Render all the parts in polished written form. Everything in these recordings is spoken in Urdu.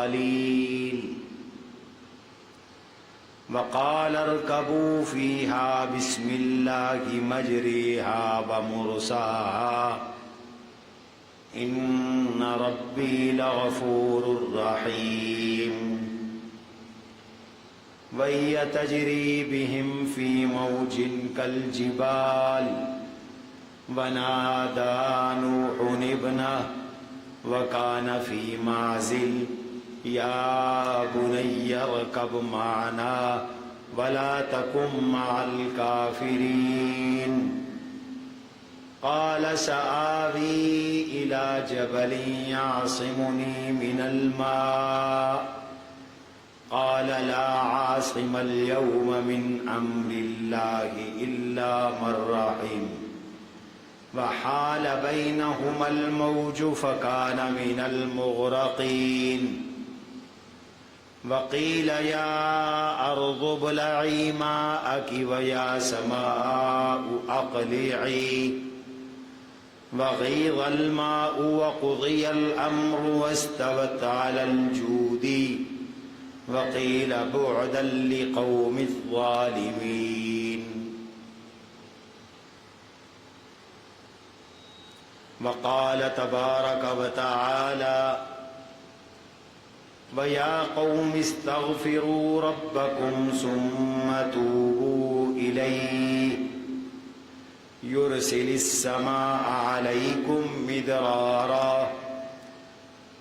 قليل وقال اركبوا فيها بسم الله مجريها ومرساها إن ربي لغفور رحيم وهي تجري بهم في موج كالجبال ونادى نوح ابنه وكان في معزل يا بني اركب معنا ولا تكن مع الكافرين قال سآوي إلى جبل يعصمني من الماء قال لا عاصم اليوم من أمر الله إلا من رحم وحال بينهما الموج فكان من المغرقين وقيل يا أرض ابلعي ماءك ويا سماء أقلعي وغيض الماء وقضي الأمر واستوت على الجود وقيل بعدا لقوم الظالمين وقال تبارك وتعالى ويا قوم استغفروا ربكم ثم توبوا إليه يرسل السماء عليكم مدرارا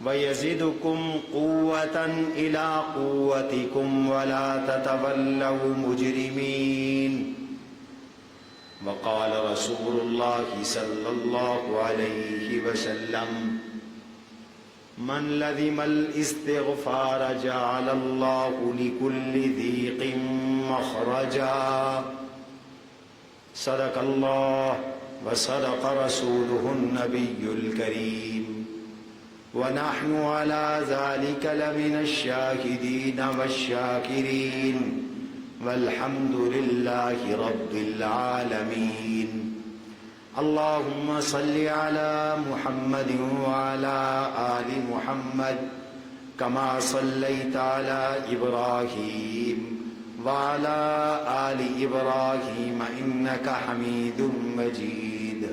ويزدكم قوة إلى قوتكم ولا تتولوا مجرمين وقال رسول الله صلى الله عليه وسلم من لزم الاستغفار جعل الله لكل ضيق مخرجا صدق الله وصدق رسوله النبي الكريم ونحن على ذلك لمن الشاهدين والشاكرين والحمد لله رب العالمين اللهم صل على محمد وعلى آل محمد كما صليت على إبراهيم وعلى آل إبراهيم إنك حميد مجيد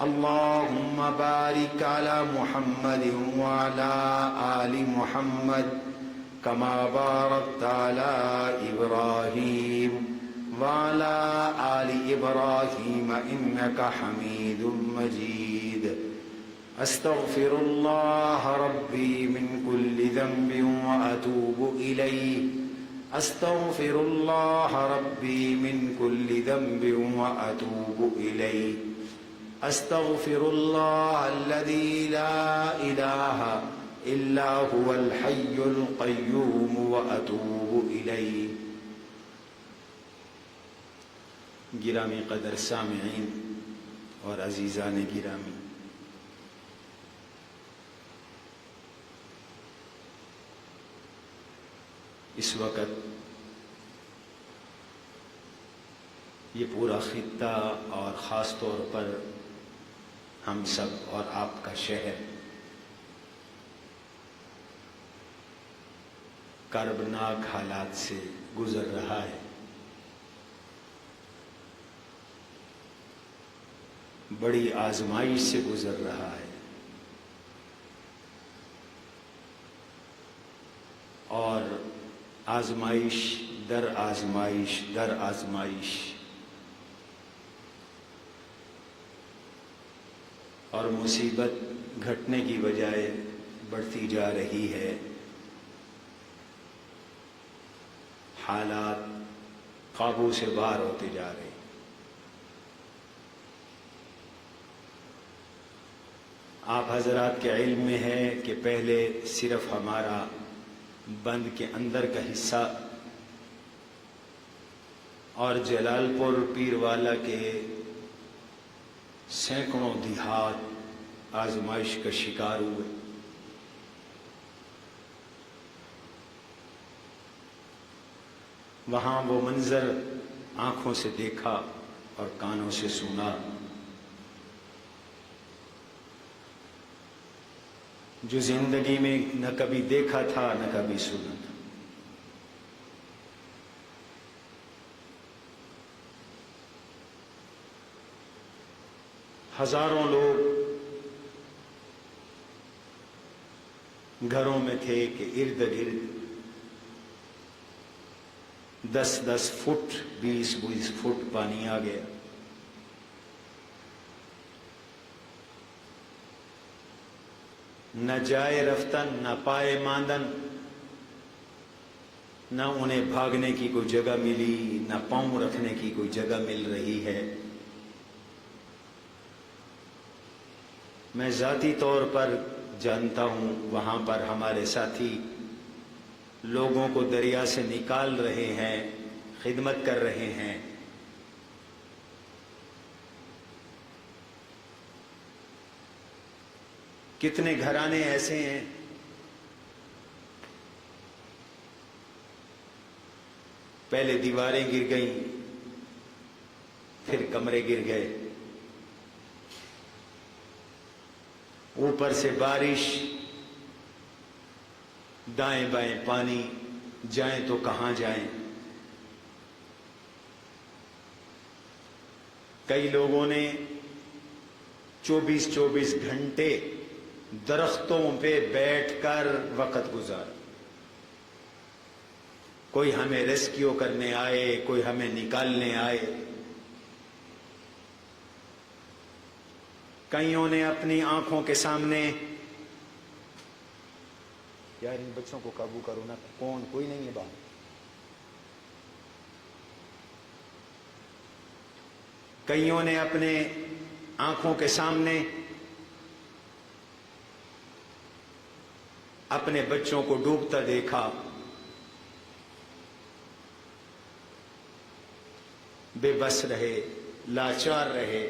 اللهم بارك على محمد وعلى آل محمد كما باركت على إبراهيم وعلى آل إبراهيم إنك حميد مجيد أستغفر الله ربي من كل ذنب وأتوب إليه أستغفر الله ربي من كل ذنب وأتوب إليه أستغفر الله الذي لا إله إلا هو الحي القيوم وأتوب إليه گرامی قدر سامعین اور عزیزان گرامی، اس وقت یہ پورا خطہ اور خاص طور پر ہم سب اور آپ کا شہر کربناک حالات سے گزر رہا ہے۔ بڑی آزمائش سے گزر رہا ہے، اور آزمائش در آزمائش در آزمائش، اور مصیبت گھٹنے کی بجائے بڑھتی جا رہی ہے۔ حالات قابو سے باہر ہوتے جا رہے ہیں۔ آپ حضرات کے علم میں ہے کہ پہلے صرف ہمارا بند کے اندر کا حصہ اور جلال پور پیروالا کے سینکڑوں دیہات آزمائش کا شکار ہوئے۔ وہاں وہ منظر آنکھوں سے دیکھا اور کانوں سے سنا۔ جو زندگی میں نہ کبھی دیکھا تھا نہ کبھی سنا تھا. ہزاروں لوگ گھروں میں تھے کہ ارد گرد 10-10 فٹ 20-20 فٹ پانی آ گیا. نہ جائے رفتن نہ پائے ماندن، نہ انہیں بھاگنے کی کوئی جگہ ملی نہ پاؤں رکھنے کی کوئی جگہ مل رہی ہے. میں ذاتی طور پر جانتا ہوں وہاں پر ہمارے ساتھی لوگوں کو دریا سے نکال رہے ہیں، خدمت کر رہے ہیں. کتنے گھرانے ایسے ہیں پہلے دیواریں گر گئیں، پھر کمرے گر گئے، اوپر سے بارش، دائیں بائیں پانی، جائیں تو کہاں جائیں. کئی لوگوں نے 24 گھنٹے درختوں پہ بیٹھ کر وقت گزارا. کوئی ہمیں ریسکیو کرنے آئے، کوئی ہمیں نکالنے آئے. کئیوں نے اپنی آنکھوں کے سامنے، یار ان بچوں کو قابو کرو نا، کون کوئی نہیں ہے باہر. کئیوں نے اپنے آنکھوں کے سامنے اپنے بچوں کو ڈوبتا دیکھا، بے بس رہے، لاچار رہے.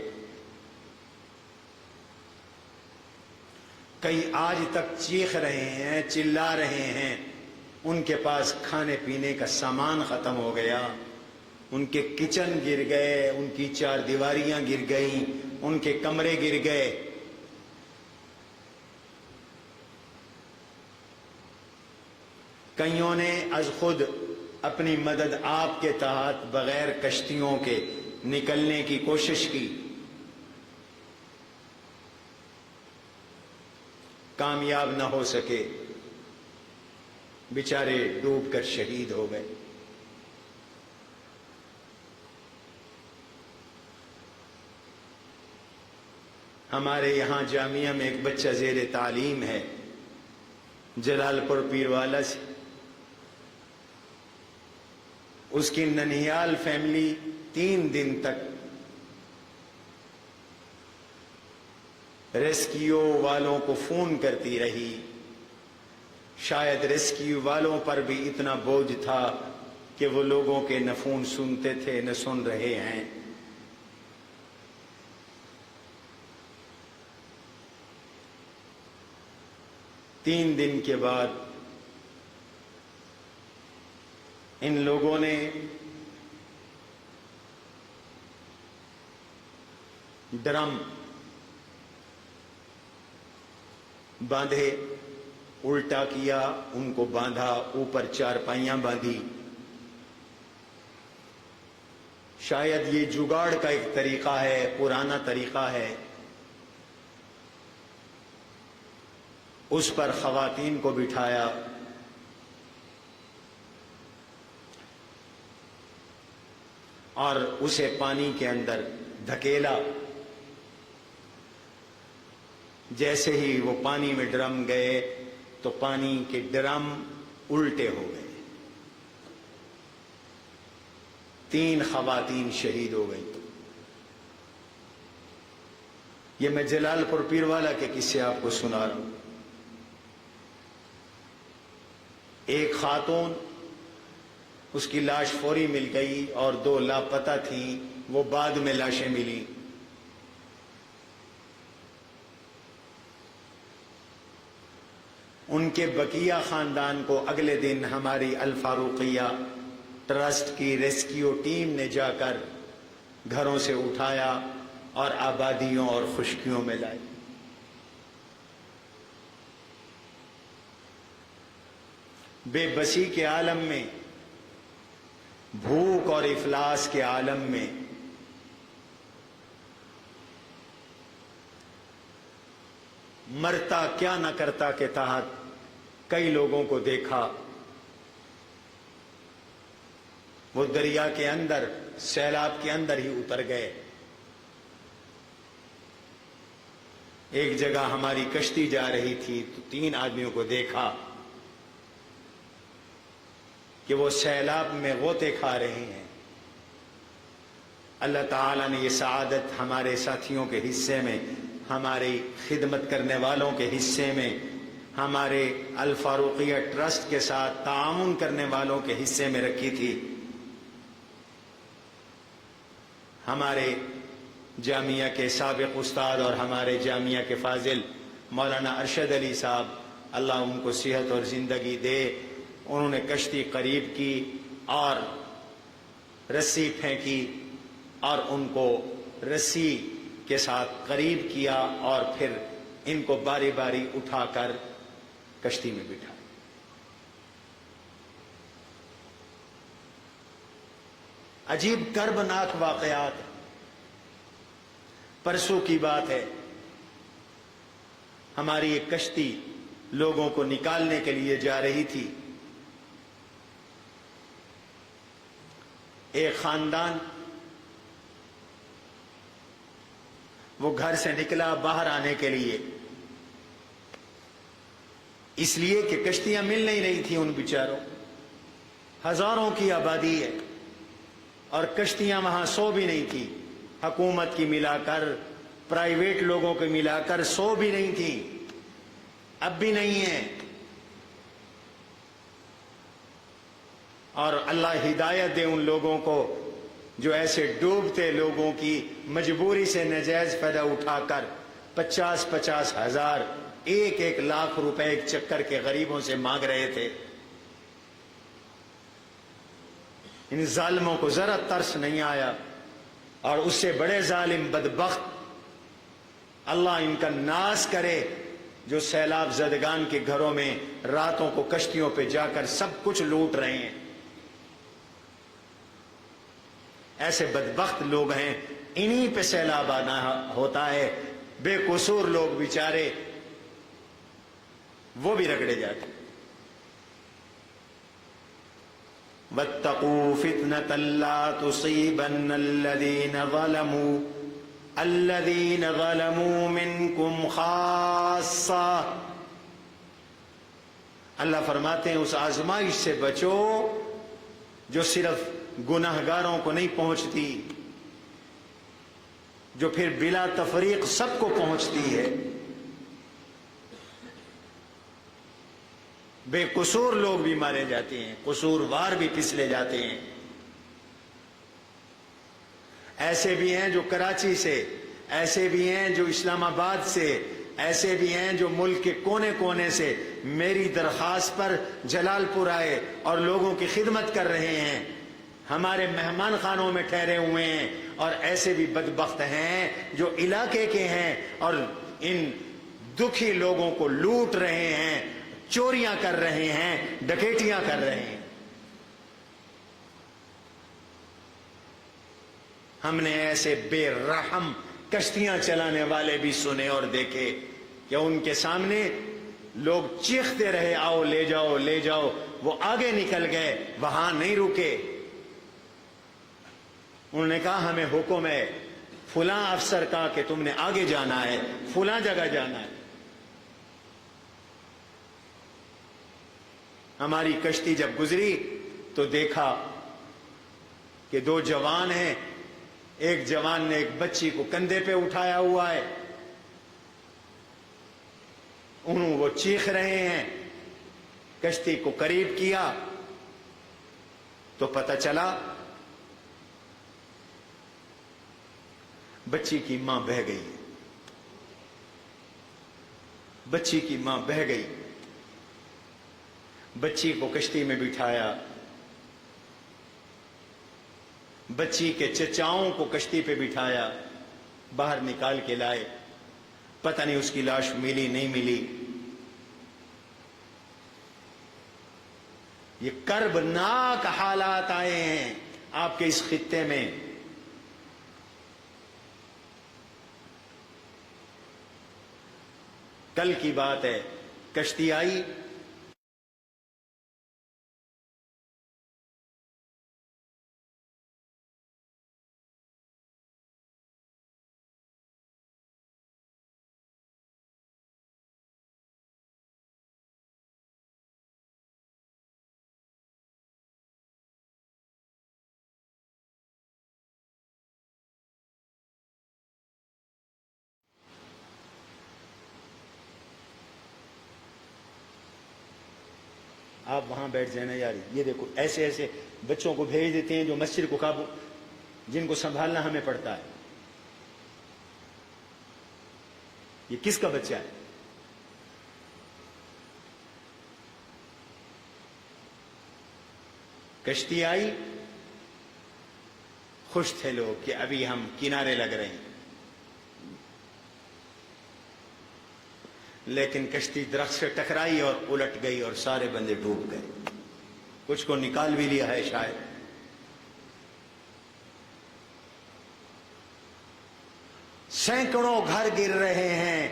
کئی آج تک چیخ رہے ہیں، چلا رہے ہیں. ان کے پاس کھانے پینے کا سامان ختم ہو گیا، ان کے کچن گر گئے، ان کی چار دیواریاں گر گئیں، ان کے کمرے گر گئے. کئیوں نے از خود اپنی مدد آپ کے تحت بغیر کشتیوں کے نکلنے کی کوشش کی، کامیاب نہ ہو سکے، بیچارے ڈوب کر شہید ہو گئے. ہمارے یہاں جامعہ میں ایک بچہ زیر تعلیم ہے، جلال پور پیروالا سے. اس کی ننہیال فیملی 3 دن تک ریسکیو والوں کو فون کرتی رہی. شاید ریسکیو والوں پر بھی اتنا بوجھ تھا کہ وہ لوگوں کے نہ فون سنتے تھے نہ سن رہے ہیں. تین دن کے بعد ان لوگوں نے ڈرم باندھے، الٹا کیا، ان کو باندھا، اوپر چارپائیاں باندھی. شاید یہ جگاڑ کا ایک طریقہ ہے، پرانا طریقہ ہے. اس پر خواتین کو بٹھایا، اور اسے پانی کے اندر دھکیلا. جیسے ہی وہ پانی میں ڈرم گئے تو پانی کے ڈرم الٹے ہو گئے. 3 خواتین شہید ہو گئیں. یہ میں جلال پور پیروالا کے قصے آپ کو سنا رہا ہوں. ایک خاتون، اس کی لاش فوری مل گئی، اور 2 لاپتہ تھیں، وہ بعد میں لاشیں ملی. ان کے بقیہ خاندان کو اگلے دن ہماری الفاروقیہ ٹرسٹ کی ریسکیو ٹیم نے جا کر گھروں سے اٹھایا اور آبادیوں اور خشکیوں میں لائی. بے بسی کے عالم میں، بھوک اور افلاس کے عالم میں مرتا کیا نہ کرتا کے تحت کئی لوگوں کو دیکھا، وہ دریا کے اندر، سیلاب کے اندر ہی اتر گئے۔ ایک جگہ ہماری کشتی جا رہی تھی تو 3 آدمیوں کو دیکھا کہ وہ سیلاب میں غوطے کھا رہے ہیں۔ اللہ تعالیٰ نے یہ سعادت ہمارے ساتھیوں کے حصے میں، ہماری خدمت کرنے والوں کے حصے میں، ہمارے الفاروقیہ ٹرسٹ کے ساتھ تعاون کرنے والوں کے حصے میں رکھی تھی۔ ہمارے جامعہ کے سابق استاد اور ہمارے جامعہ کے فاضل مولانا ارشد علی صاحب، اللہ ان کو صحت اور زندگی دے، انہوں نے کشتی قریب کی اور رسی پھینکی اور ان کو رسی کے ساتھ قریب کیا اور پھر ان کو باری باری اٹھا کر کشتی میں بٹھایا۔ عجیب کربناک واقعات۔ پرسوں کی بات ہے، ہماری ایک کشتی لوگوں کو نکالنے کے لیے جا رہی تھی۔ ایک خاندان وہ گھر سے نکلا باہر آنے کے لیے، اس لیے کہ کشتیاں مل نہیں رہی تھیں ان بیچاروں۔ ہزاروں کی آبادی ہے اور کشتیاں وہاں 100 بھی نہیں تھی، حکومت کی ملا کر، پرائیویٹ لوگوں کی ملا کر 100 بھی نہیں تھی، اب بھی نہیں ہے۔ اور اللہ ہدایت دے ان لوگوں کو جو ایسے ڈوبتے لوگوں کی مجبوری سے نجائز فائدہ اٹھا کر 50-50 ہزار، 1-1 لاکھ روپے ایک چکر کے غریبوں سے مانگ رہے تھے۔ ان ظالموں کو ذرا ترس نہیں آیا، اور اس سے بڑے ظالم بدبخت اللہ ان کا ناس کرے جو سیلاب زدگان کے گھروں میں راتوں کو کشتیوں پہ جا کر سب کچھ لوٹ رہے ہیں۔ ایسے بدبخت لوگ ہیں، انہی پہ سیلاب آنا ہوتا ہے، بے قصور لوگ بیچارے وہ بھی رگڑے جاتے۔ وَاتَّقُوا فِتْنَةً لَا تُصِيبَنَّ الَّذِينَ ظَلَمُوا مِنْكُمْ خَاصَّةً۔ اللہ فرماتے ہیں اس آزمائش سے بچو جو صرف گناہگاروں کو نہیں پہنچتی، جو پھر بلا تفریق سب کو پہنچتی ہے۔ بے قصور لوگ بھی مارے جاتے ہیں، قصوروار بھی پھسلے جاتے ہیں۔ ایسے بھی ہیں جو کراچی سے، ایسے بھی ہیں جو اسلام آباد سے، ایسے بھی ہیں جو ملک کے کونے کونے سے میری درخواست پر جلال پور آئے اور لوگوں کی خدمت کر رہے ہیں، ہمارے مہمان خانوں میں ٹھہرے ہوئے ہیں۔ اور ایسے بھی بدبخت ہیں جو علاقے کے ہیں اور ان دکھی لوگوں کو لوٹ رہے ہیں، چوریاں کر رہے ہیں، ڈکیتیاں کر رہے ہیں۔ ہم نے ایسے بے رحم کشتیاں چلانے والے بھی سنے اور دیکھے کہ ان کے سامنے لوگ چیختے رہے، آؤ لے جاؤ لے جاؤ، وہ آگے نکل گئے، وہاں نہیں رکے۔ انہوں نے کہا ہمیں حکم ہے فلاں افسر کا کہ تم نے آگے جانا ہے، فلاں جگہ جانا ہے۔ ہماری کشتی جب گزری تو دیکھا کہ 2 جوان ہیں، ایک جوان نے ایک بچی کو کندھے پہ اٹھایا ہوا ہے، وہ چیخ رہے ہیں۔ کشتی کو قریب کیا تو پتہ چلا بچی کی ماں بہہ گئی، بچی کی ماں بہہ گئی۔ بچی کو کشتی میں بٹھایا، بچی کے چچاؤں کو کشتی پہ بٹھایا، باہر نکال کے لائے، پتہ نہیں اس کی لاش ملی نہیں ملی۔ یہ کربناک حالات آئے ہیں آپ کے اس خطے میں. کل کی بات ہے، کشتی آئی، آپ وہاں بیٹھ جانا یار. یہ دیکھو ایسے ایسے بچوں کو بھیج دیتے ہیں جو مسجد کو قابو، جن کو سنبھالنا ہمیں پڑتا ہے. یہ کس کا بچہ ہے؟ کشتی آئی، خوش تھے لوگ کہ ابھی ہم کنارے لگ رہے ہیں، لیکن کشتی درخت سے ٹکرائی اور الٹ گئی اور سارے بندے ڈوب گئے. کچھ کو نکال بھی لیا ہے شاید. سینکڑوں گھر گر رہے ہیں،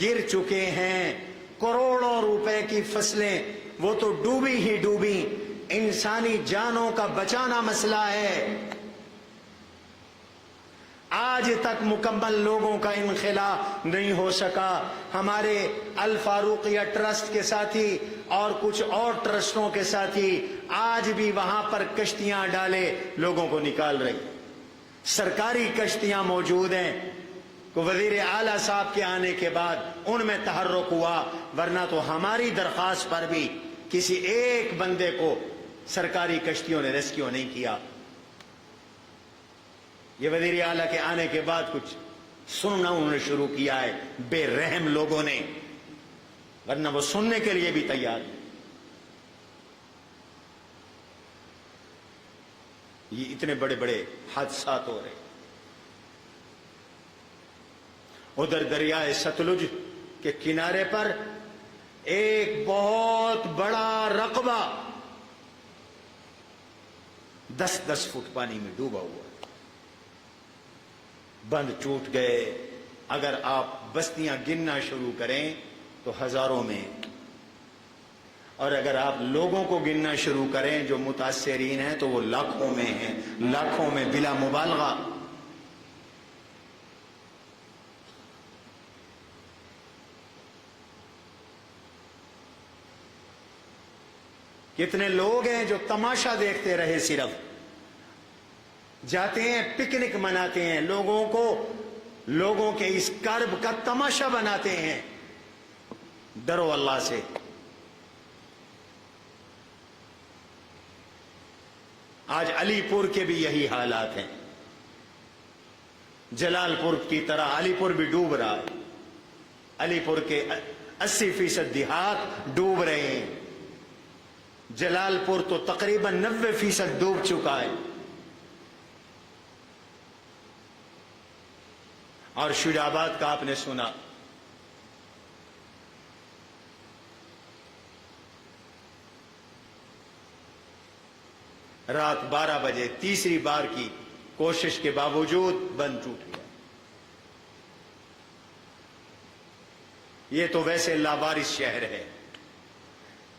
گر چکے ہیں. کروڑوں روپے کی فصلیں وہ تو ڈوبی ہی ڈوبی. انسانی جانوں کا بچانا مسئلہ ہے. آج تک مکمل لوگوں کا انخلا نہیں ہو سکا. ہمارے الفاروقیہ ٹرسٹ کے ساتھی اور کچھ اور ٹرسٹوں کے ساتھی آج بھی وہاں پر کشتیاں ڈالے لوگوں کو نکال رہی. سرکاری کشتیاں موجود ہیں. وزیر اعلیٰ صاحب کے آنے کے بعد ان میں تحرک ہوا، ورنہ تو ہماری درخواست پر بھی کسی ایک بندے کو سرکاری کشتیوں نے ریسکیو نہیں کیا. یہ وزیر اعلیٰ کے آنے کے بعد کچھ سننا انہوں نے شروع کیا ہے، بے رحم لوگوں نے، ورنہ وہ سننے کے لیے بھی تیار نہیں. یہ اتنے بڑے بڑے حادثات ہو رہے. ادھر دریائے ستلج کے کنارے پر ایک بہت بڑا رقبہ 10-10 فٹ پانی میں ڈوبا ہوا. بند ٹوٹ گئے. اگر آپ بستیاں گننا شروع کریں تو ہزاروں میں، اور اگر آپ لوگوں کو گننا شروع کریں جو متاثرین ہیں تو وہ لاکھوں میں ہیں، لاکھوں میں بلا مبالغہ. کتنے لوگ ہیں جو تماشا دیکھتے رہے، صرف جاتے ہیں پکنک مناتے ہیں، لوگوں کے اس کرب کا تماشا بناتے ہیں. ڈرو اللہ سے. آج علی پور کے بھی یہی حالات ہیں. جلال پور کی طرح علی پور بھی ڈوب رہا ہے. علی پور کے 80% دیہات ڈوب رہے ہیں. جلال پور تو تقریباً 90% ڈوب چکا ہے. اور شجاع آباد کا آپ نے سنا. رات 12 بجے تیسری بار کی کوشش کے باوجود بند ٹوٹ گیا. یہ تو ویسے لاوارث شہر ہے.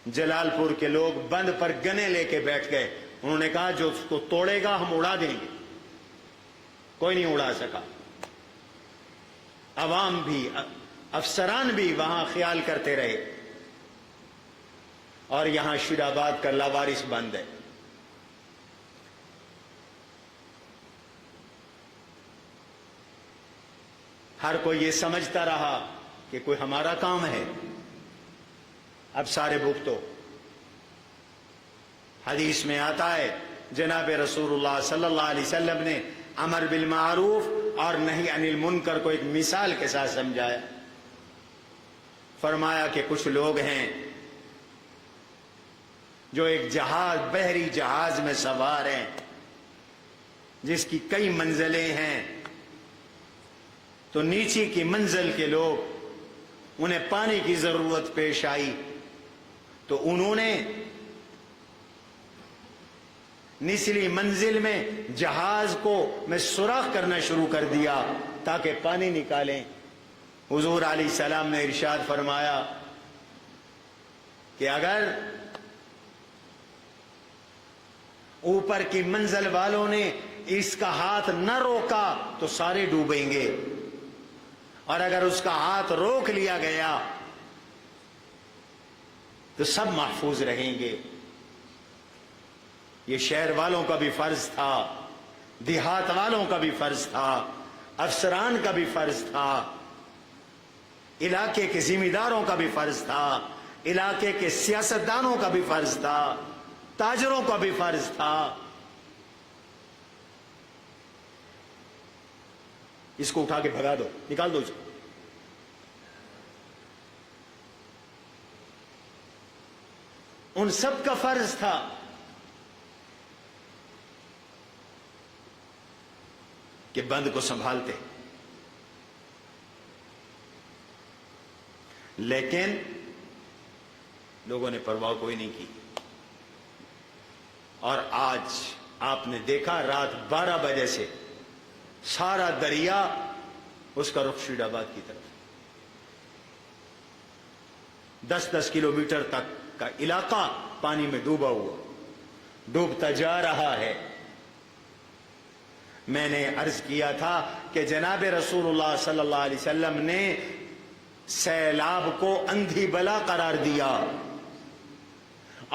جلال پور کے لوگ بند پر گنے لے کے بیٹھ گئے. انہوں نے کہا جو اس کو توڑے گا ہم اڑا دیں گے. کوئی نہیں اڑا سکا. عوام بھی، افسران بھی وہاں خیال کرتے رہے، اور یہاں شجاع آباد کا لاوارث بند ہے. ہر کوئی یہ سمجھتا رہا کہ کوئی ہمارا کام ہے. اب سارے بھگتو. حدیث میں آتا ہے جناب رسول اللہ صلی اللہ علیہ وسلم نے امر بالمعروف اور نہی عن المنکر کو ایک مثال کے ساتھ سمجھایا. فرمایا کہ کچھ لوگ ہیں جو ایک جہاز، بحری جہاز میں سوار ہیں جس کی کئی منزلیں ہیں. تو نیچے کی منزل کے لوگ، انہیں پانی کی ضرورت پیش آئی تو انہوں نے نچلی منزل میں جہاز کو میں سوراخ کرنا شروع کر دیا تاکہ پانی نکالیں. حضور علیہ السلام نے ارشاد فرمایا کہ اگر اوپر کی منزل والوں نے اس کا ہاتھ نہ روکا تو سارے ڈوبیں گے، اور اگر اس کا ہاتھ روک لیا گیا تو سب محفوظ رہیں گے. یہ شہر والوں کا بھی فرض تھا، دیہات والوں کا بھی فرض تھا، افسران کا بھی فرض تھا، علاقے کے ذمہ داروں کا بھی فرض تھا، علاقے کے سیاستدانوں کا بھی فرض تھا، تاجروں کا بھی فرض تھا. اس کو اٹھا کے بھگا دو، نکال دو اس کو. ان سب کا فرض تھا کہ بند کو سنبھالتے، لیکن لوگوں نے پرواہ کوئی نہیں کی. اور آج آپ نے دیکھا رات 12 بجے سے سارا دریا اس کا رخ شیڈ آباد کی طرف، 10-10 کلومیٹر تک کا علاقہ پانی میں ڈوبا ہوا، ڈوبتا جا رہا ہے. میں نے عرض کیا تھا کہ جناب رسول اللہ صلی اللہ علیہ وسلم نے سیلاب کو اندھی بلا قرار دیا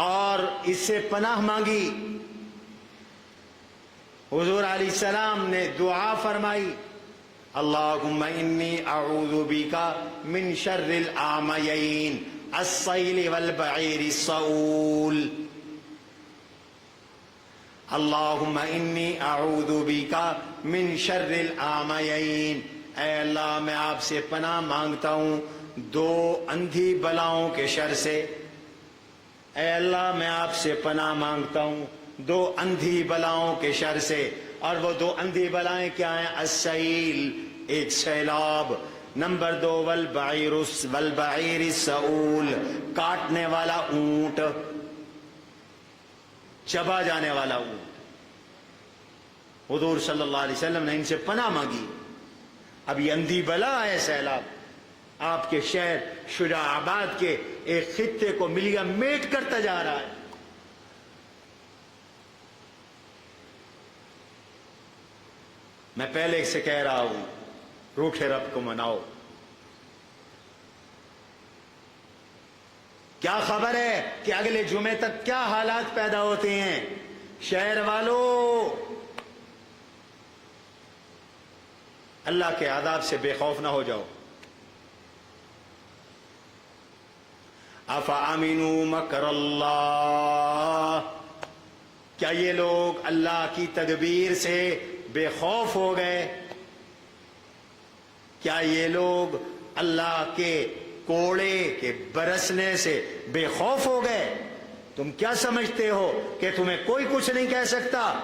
اور اس سے پناہ مانگی. حضور علیہ السلام نے دعا فرمائی، اللہم انی اعوذ بک من شر العامیین السیل والبعیر الصعول. اللہم انی اعوذ بک من شر العامیین، اے اللہ میں آپ سے پناہ مانگتا ہوں 2 اندھی بلاؤں کے شر سے. اے اللہ میں آپ سے پناہ مانگتا ہوں 2 اندھی بلاؤں کے شر سے. اور وہ 2 اندھی بلائیں کیا ہیں؟ السیل، ایک سیلاب، نمبر 2 والبعیر السعول، کاٹنے والا اونٹ، چبا جانے والا اونٹ. حضور صلی اللہ علیہ وسلم نے ان سے پناہ مانگی. اب یہ اندھی بلا ہے سیلاب، آپ کے شہر شجاع آباد کے ایک خطے کو ملیا میٹ کرتا جا رہا ہے. میں پہلے سے کہہ رہا ہوں، روٹھے رب کو مناؤ. کیا خبر ہے کہ اگلے جمعے تک کیا حالات پیدا ہوتے ہیں؟ شہر والوں، اللہ کے عذاب سے بے خوف نہ ہو جاؤ. افامنوا مکر اللہ، کیا یہ لوگ اللہ کی تدبیر سے بے خوف ہو گئے؟ کیا یہ لوگ اللہ کے کوڑے کے برسنے سے بے خوف ہو گئے؟ تم کیا سمجھتے ہو کہ تمہیں کوئی کچھ نہیں کہہ سکتا؟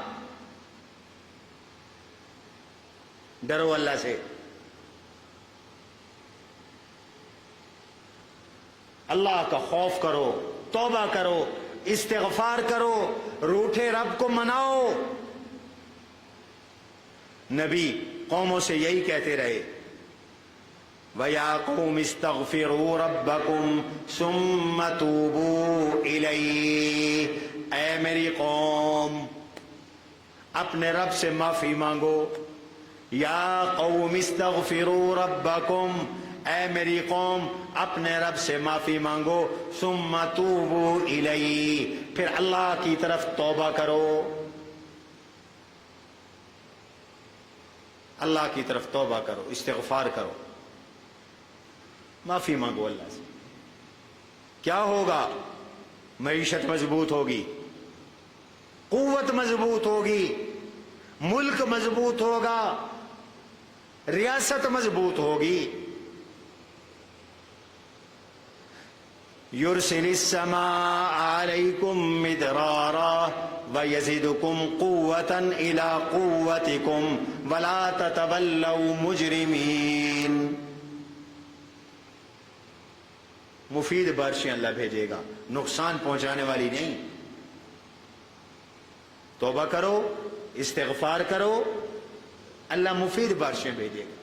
ڈرو اللہ سے. اللہ کا خوف کرو، توبہ کرو، استغفار کرو، روٹھے رب کو مناؤ. نبی قوموں سے یہی کہتے رہے، وَيَا قَوْمِ اسْتَغْفِرُوا رَبَّكُمْ ثُمَّ تُوبُوا إِلَيْهِ، اے میری قوم اپنے رب سے معافی مانگو. یا قوم استغفروا ربکم، اے میری قوم اپنے رب سے معافی مانگو. ثم توبوا الیہ، پھر اللہ کی طرف توبہ کرو. اللہ کی طرف توبہ کرو، استغفار کرو، معافی مانگو اللہ سے. کیا ہوگا؟ معیشت مضبوط ہوگی، قوت مضبوط ہوگی، ملک مضبوط ہوگا، ریاست مضبوط ہوگی. یرسل السماء علیکم مدرارا ویزدکم قوتا الی قوتکم ولا تتولوا مجرمین. مفید بارشیں اللہ بھیجے گا، نقصان پہنچانے والی نہیں. توبہ کرو, استغفار کرو, اللہ مفید بارشیں بھیجے گا.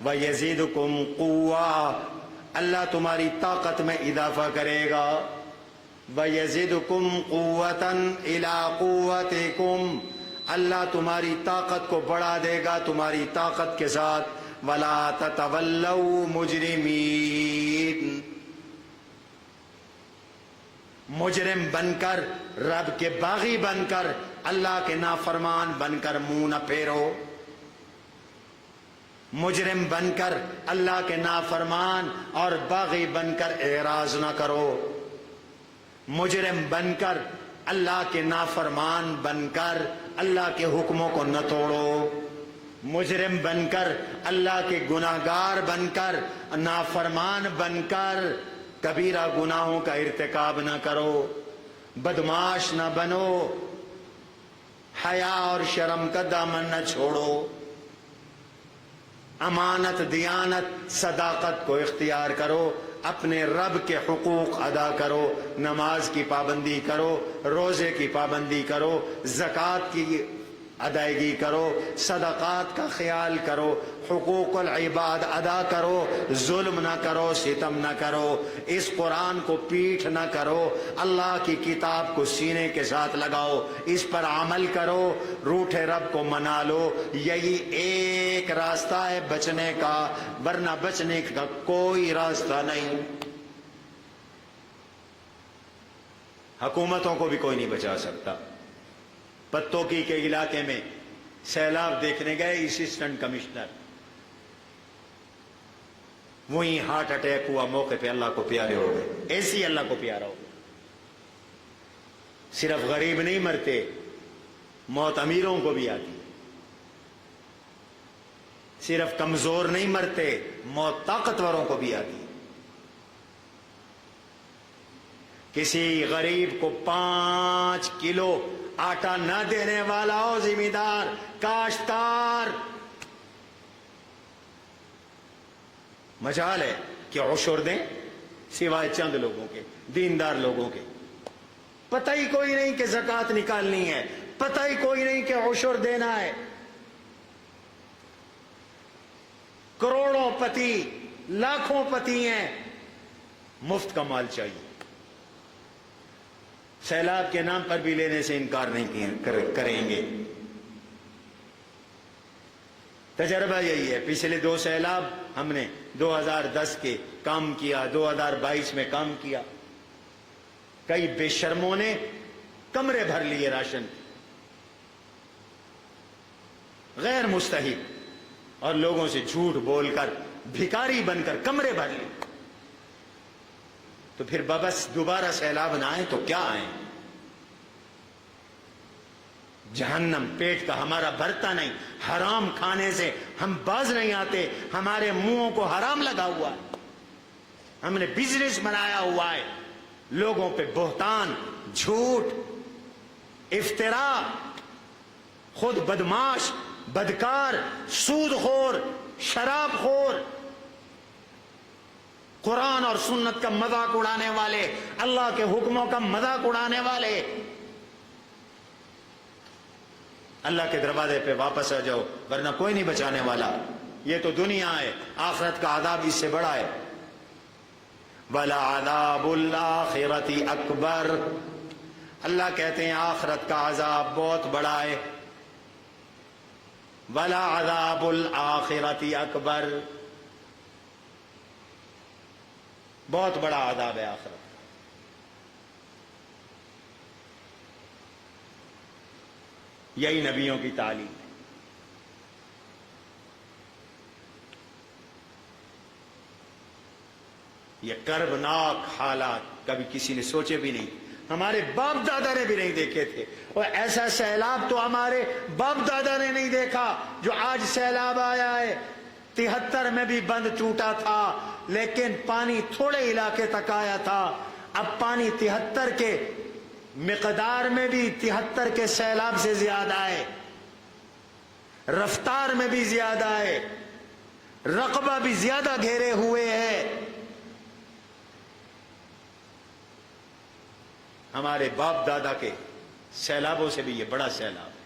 وَيَزِدُكُمْ قُوَّةً, اللہ تمہاری طاقت میں اضافہ کرے گا. وَيَزِدُكُمْ قُوَّةً إِلَىٰ قُوَّتِكُمْ, اللہ تمہاری طاقت کو بڑھا دے گا تمہاری طاقت کے ساتھ. وَلَا تَتَوَلَّوْا مُجْرِمِينَ, مجرم بن کر, رب کے باغی بن کر, اللہ کے نافرمان بن کر منہ نہ پھیرو. مجرم بن کر اللہ کے نافرمان اور باغی بن کر اعراض نہ کرو. مجرم بن کر اللہ کے نافرمان بن کر اللہ کے حکموں کو نہ توڑو. مجرم بن کر اللہ کے گناہگار بن کر نافرمان بن کر کبیرہ گناہوں کا ارتکاب نہ کرو. بدمعاش نہ بنو, حیا اور شرم کا دامن نہ چھوڑو. امانت, دیانت, صداقت کو اختیار کرو. اپنے رب کے حقوق ادا کرو. نماز کی پابندی کرو, روزے کی پابندی کرو, زکوٰۃ کی ادائیگی کرو, صدقات کا خیال کرو, حقوق العباد ادا کرو, ظلم نہ کرو, ستم نہ کرو, اس قرآن کو پیٹھ نہ کرو, اللہ کی کتاب کو سینے کے ساتھ لگاؤ, اس پر عمل کرو, روٹھے رب کو منا لو. یہی ایک راستہ ہے بچنے کا, ورنہ بچنے کا کوئی راستہ نہیں. حکومتوں کو بھی کوئی نہیں بچا سکتا. پتوکی کے علاقے میں سیلاب دیکھنے گئے اسسٹنٹ کمشنر, وہیں ہارٹ اٹیک ہوا, موقع پہ اللہ کو پیارے ہو گئے. ایسے ہی اللہ کو پیارا ہو گیا. صرف غریب نہیں مرتے, موت امیروں کو بھی آتی ہے. صرف کمزور نہیں مرتے, موت طاقتوروں کو بھی آتی ہے. کسی غریب کو 5 کلو آٹا نہ دینے والا ہو, ذمہ دار, کاشتکار, مجال ہے کہ عشر دیں, سوائے چند لوگوں کے, دیندار لوگوں کے. پتہ ہی کوئی نہیں کہ زکوٰۃ نکالنی ہے, پتہ ہی کوئی نہیں کہ عشر دینا ہے. کروڑوں پتی, لاکھوں پتی ہیں, مفت کا مال چاہیے. سیلاب کے نام پر بھی لینے سے انکار نہیں کریں گے. تجربہ یہی ہے. پچھلے 2 سیلاب ہم نے 2010 کے کام کیا, 2022 میں کام کیا. کئی بے شرموں نے کمرے بھر لیے راشن, غیر مستحق, اور لوگوں سے جھوٹ بول کر بھکاری بن کر کمرے بھر لیے. تو پھر بس دوبارہ سیلاب نہ آئے تو کیا آئے. جہنم پیٹ کا ہمارا بھرتا نہیں, حرام کھانے سے ہم باز نہیں آتے. ہمارے منہوں کو حرام لگا ہوا ہے, ہم نے بزنس بنایا ہوا ہے. لوگوں پہ بہتان, جھوٹ, افتراء, خود بدماش, بدکار, سود خور, شراب خور, قرآن اور سنت کا مذاق اڑانے والے, اللہ کے حکموں کا مذاق اڑانے والے. اللہ کے دروازے پہ واپس آ جاؤ, ورنہ کوئی نہیں بچانے والا. یہ تو دنیا ہے, آخرت کا عذاب اس سے بڑا ہے. وَلَعَذَابُ الْآخِرَةِ أَكْبَرُ, اللہ کہتے ہیں آخرت کا عذاب بہت بڑا ہے. وَلَعَذَابُ الْآخِرَةِ أَكْبَرُ, بہت بڑا عذاب ہے آخرت. یہی نبیوں کی تعلیم ہے. یہ کربناک حالات کبھی کسی نے سوچے بھی نہیں, ہمارے باپ دادا نے بھی نہیں دیکھے تھے. اور ایسا سیلاب تو ہمارے باپ دادا نے نہیں دیکھا جو آج سیلاب آیا ہے. 73 میں بھی بند ٹوٹا تھا, لیکن پانی تھوڑے علاقے تک آیا تھا. اب پانی 73 کے مقدار میں بھی 73 کے سیلاب سے زیادہ ہے, رفتار میں بھی زیادہ ہے, رقبہ بھی زیادہ گھیرے ہوئے ہے. ہمارے باپ دادا کے سیلابوں سے بھی یہ بڑا سیلاب.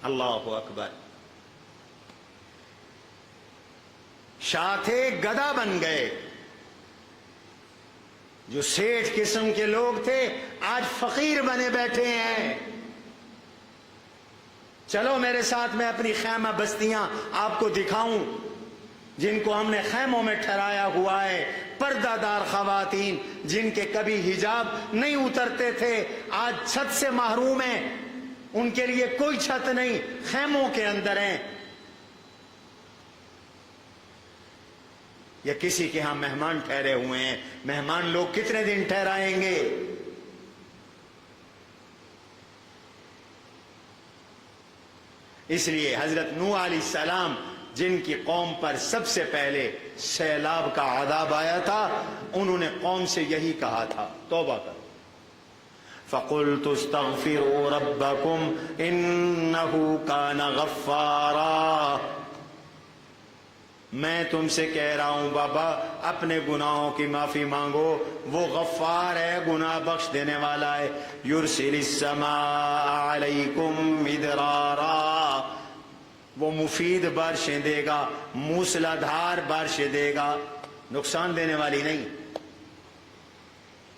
اللہ اکبر. شاہ تھے گدھا بن گئے. جو سیٹھ قسم کے لوگ تھے آج فقیر بنے بیٹھے ہیں. چلو میرے ساتھ میں اپنی خیمہ بستیاں آپ کو دکھاؤں جن کو ہم نے خیموں میں ٹھہرایا ہوا ہے. پردہ دار خواتین جن کے کبھی حجاب نہیں اترتے تھے آج چھت سے محروم ہیں. ان کے لیے کوئی چھت نہیں, خیموں کے اندر ہیں. یا کسی کے ہاں مہمان ٹھہرے ہوئے ہیں. مہمان لوگ کتنے دن ٹھہرائیں گے؟ اس لیے حضرت نوح علیہ السلام جن کی قوم پر سب سے پہلے سیلاب کا عذاب آیا تھا, انہوں نے قوم سے یہی کہا تھا, توبہ کرو. فَقُلْتُ اسْتَغْفِرُوا رَبَّكُمْ إِنَّهُ كَانَ غَفَّارًا. میں تم سے کہہ رہا ہوں بابا اپنے گناہوں کی معافی مانگو, وہ غفار ہے, گناہ بخش دینے والا ہے. يُرْسِلِ السَّمَاءَ عَلَيْكُمْ مِدْرَارًا. وہ مفید بارشیں دے گا, موسلا دھار بارشیں دے گا, نقصان دینے والی نہیں.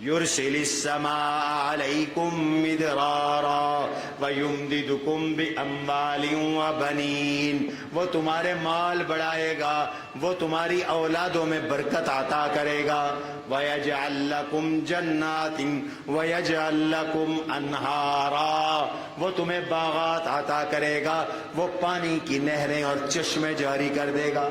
يُرْسِلِ السَّمَاءَ عَلَيْكُمْ مِدْرَارًا وَيُمْدِدُكُمْ بِأَمْوَالٍ وَبَنِينَ. وہ تمہارے مال بڑھائے گا, وہ تمہاری اولادوں میں برکت عطا کرے گا. وَيَجْعَلْ لَكُمْ جَنَّاتٍ وَيَجْعَلْ لَكُمْ أَنْهَارًا. وہ تمہیں باغات عطا کرے گا, وہ پانی کی نہریں اور چشمے جاری کر دے گا.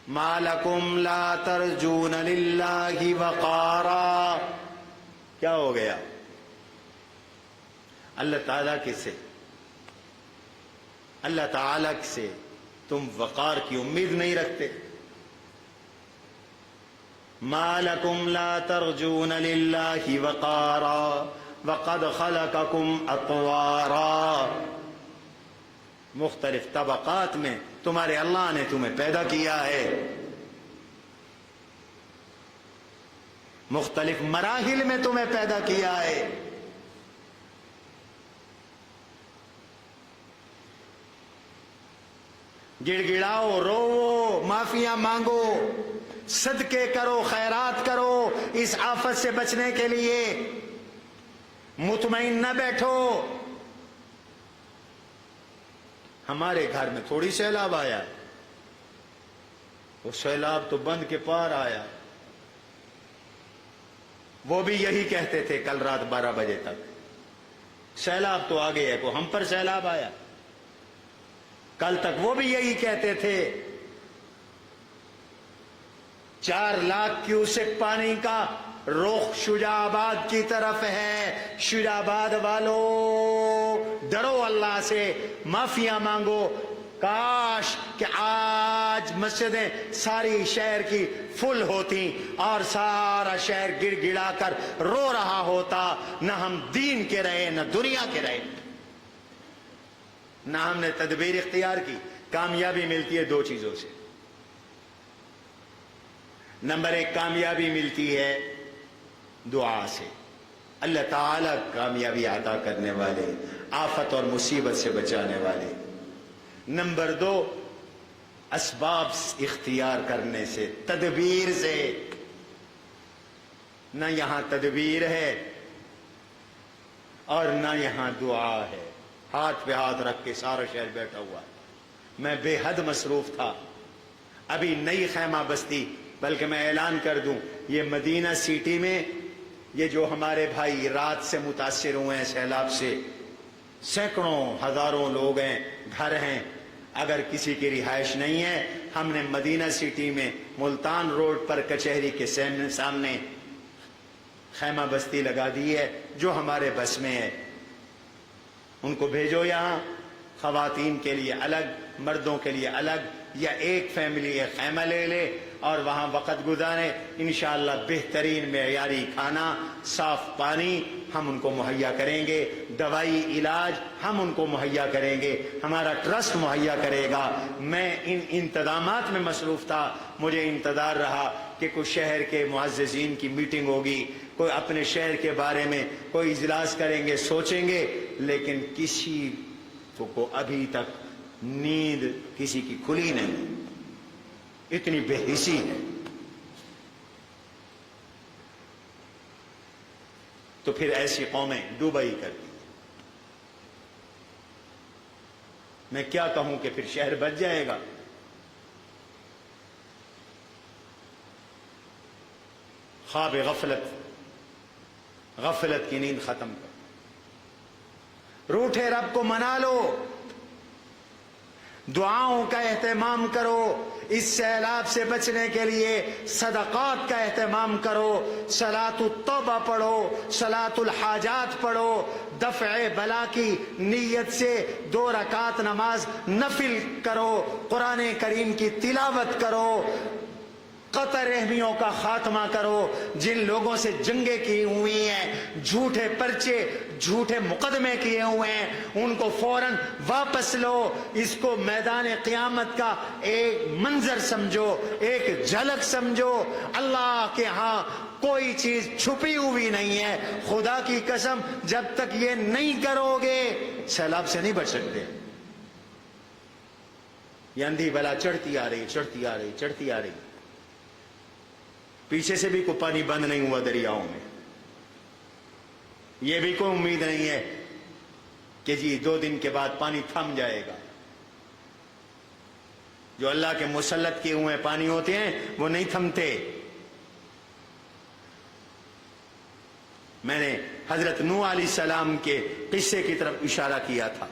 مَا لَكُمْ لَا تَرْجُونَ لِلَّهِ وَقَارًا. کیا ہو گیا؟ اللہ تعالیٰ سے تم وقار کی امید نہیں رکھتے. مَا لَكُمْ لَا تَرْجُونَ لِلَّهِ وَقَارًا وَقَدْ خَلَقَكُمْ أَطْوَارًا. مختلف طبقات میں تمہارے اللہ نے تمہیں پیدا کیا ہے, مختلف مراحل میں تمہیں پیدا کیا ہے. گڑ گڑاؤ, رو, معافیاں مانگو, صدقے کرو, خیرات کرو اس آفت سے بچنے کے لیے. مطمئن نہ بیٹھو. ہمارے گھر میں تھوڑی سیلاب آیا, وہ سیلاب تو بند کے پار آیا. وہ بھی یہی کہتے تھے کل رات 12 بجے تک, سیلاب تو آ گیا, کو ہم پر سیلاب آیا. کل تک وہ بھی یہی کہتے تھے 4 لاکھ کیوسک پانی کا رخ شجاع آباد کی طرف ہے. شجاع آباد والو ڈرو اللہ سے, معافیاں مانگو. کاش کہ آج مسجدیں ساری شہر کی فل ہوتی اور سارا شہر گڑ گڑا کر رو رہا ہوتا. نہ ہم دین کے رہے نہ دنیا کے رہے, نہ ہم نے تدبیر اختیار کی. کامیابی ملتی ہے 2 چیزوں سے. نمبر 1 کامیابی ملتی ہے دعا سے, اللہ تعالیٰ کامیابی عطا کرنے والے, آفت اور مصیبت سے بچانے والے. نمبر 2 اسباب اختیار کرنے سے, تدبیر سے. نہ یہاں تدبیر ہے اور نہ یہاں دعا ہے. ہاتھ پہ ہاتھ رکھ کے سارا شہر بیٹھا ہوا ہے. میں بے حد مصروف تھا. ابھی نئی خیمہ بستی, بلکہ میں اعلان کر دوں, یہ مدینہ سٹی میں یہ جو ہمارے بھائی رات سے متاثر ہوئے ہیں سیلاب سے, سینکڑوں ہزاروں لوگ ہیں, گھر ہیں. اگر کسی کی رہائش نہیں ہے, ہم نے مدینہ سٹی میں ملتان روڈ پر کچہری کے سامنے خیمہ بستی لگا دی ہے. جو ہمارے بس میں ہے ان کو بھیجو یہاں, خواتین کے لیے الگ, مردوں کے لیے الگ, یا ایک فیملی ایک خیمہ لے لے اور وہاں وقت گزارے. انشاءاللہ بہترین معیاری کھانا, صاف پانی ہم ان کو مہیا کریں گے, دوائی علاج ہم ان کو مہیا کریں گے, ہمارا ٹرسٹ مہیا کرے گا. میں ان انتظامات میں مصروف تھا, مجھے انتظار رہا کہ کوئی شہر کے معززین کی میٹنگ ہوگی، کوئی اپنے شہر کے بارے میں کوئی اجلاس کریں گے، سوچیں گے، لیکن کسی کو ابھی تک نیند کسی کی کھلی نہیں، اتنی بے حسی ہے۔ تو پھر ایسی قومیں ڈوبائی کرتی۔ میں کیا کہوں کہ پھر شہر بچ جائے گا؟ خواب غفلت کی نیند ختم کرو، روٹھے رب کو منا لو، دعاؤں کا اہتمام کرو، اس سیلاب سے بچنے کے لیے صدقات کا اہتمام کرو، صلاۃ التوبہ پڑھو، صلاۃ الحاجات پڑھو، دفع بلا کی نیت سے 2 رکعت نماز نفل کرو، قرآن کریم کی تلاوت کرو، قطع رحمیوں کا خاتمہ کرو، جن لوگوں سے جنگیں کی ہوئی ہیں، جھوٹے پرچے جھوٹے مقدمے کیے ہوئے ہیں، ان کو فوراً واپس لو۔ اس کو میدان قیامت کا ایک منظر سمجھو، ایک جھلک سمجھو۔ اللہ کے ہاں کوئی چیز چھپی ہوئی نہیں ہے، خدا کی قسم جب تک یہ نہیں کرو گے سیلاب سے نہیں بچ سکتے۔ یہ اندھی بلا چڑھتی آ رہی، چڑھتی آ رہی، چڑھتی آ رہی، پیچھے سے بھی کوئی پانی بند نہیں ہوا دریاؤں میں، یہ بھی کوئی امید نہیں ہے کہ جی 2 دن کے بعد پانی تھم جائے گا۔ جو اللہ کے مسلط کیے ہوئے پانی ہوتے ہیں وہ نہیں تھمتے۔ میں نے حضرت نوح علیہ السلام کے قصے کی طرف اشارہ کیا تھا،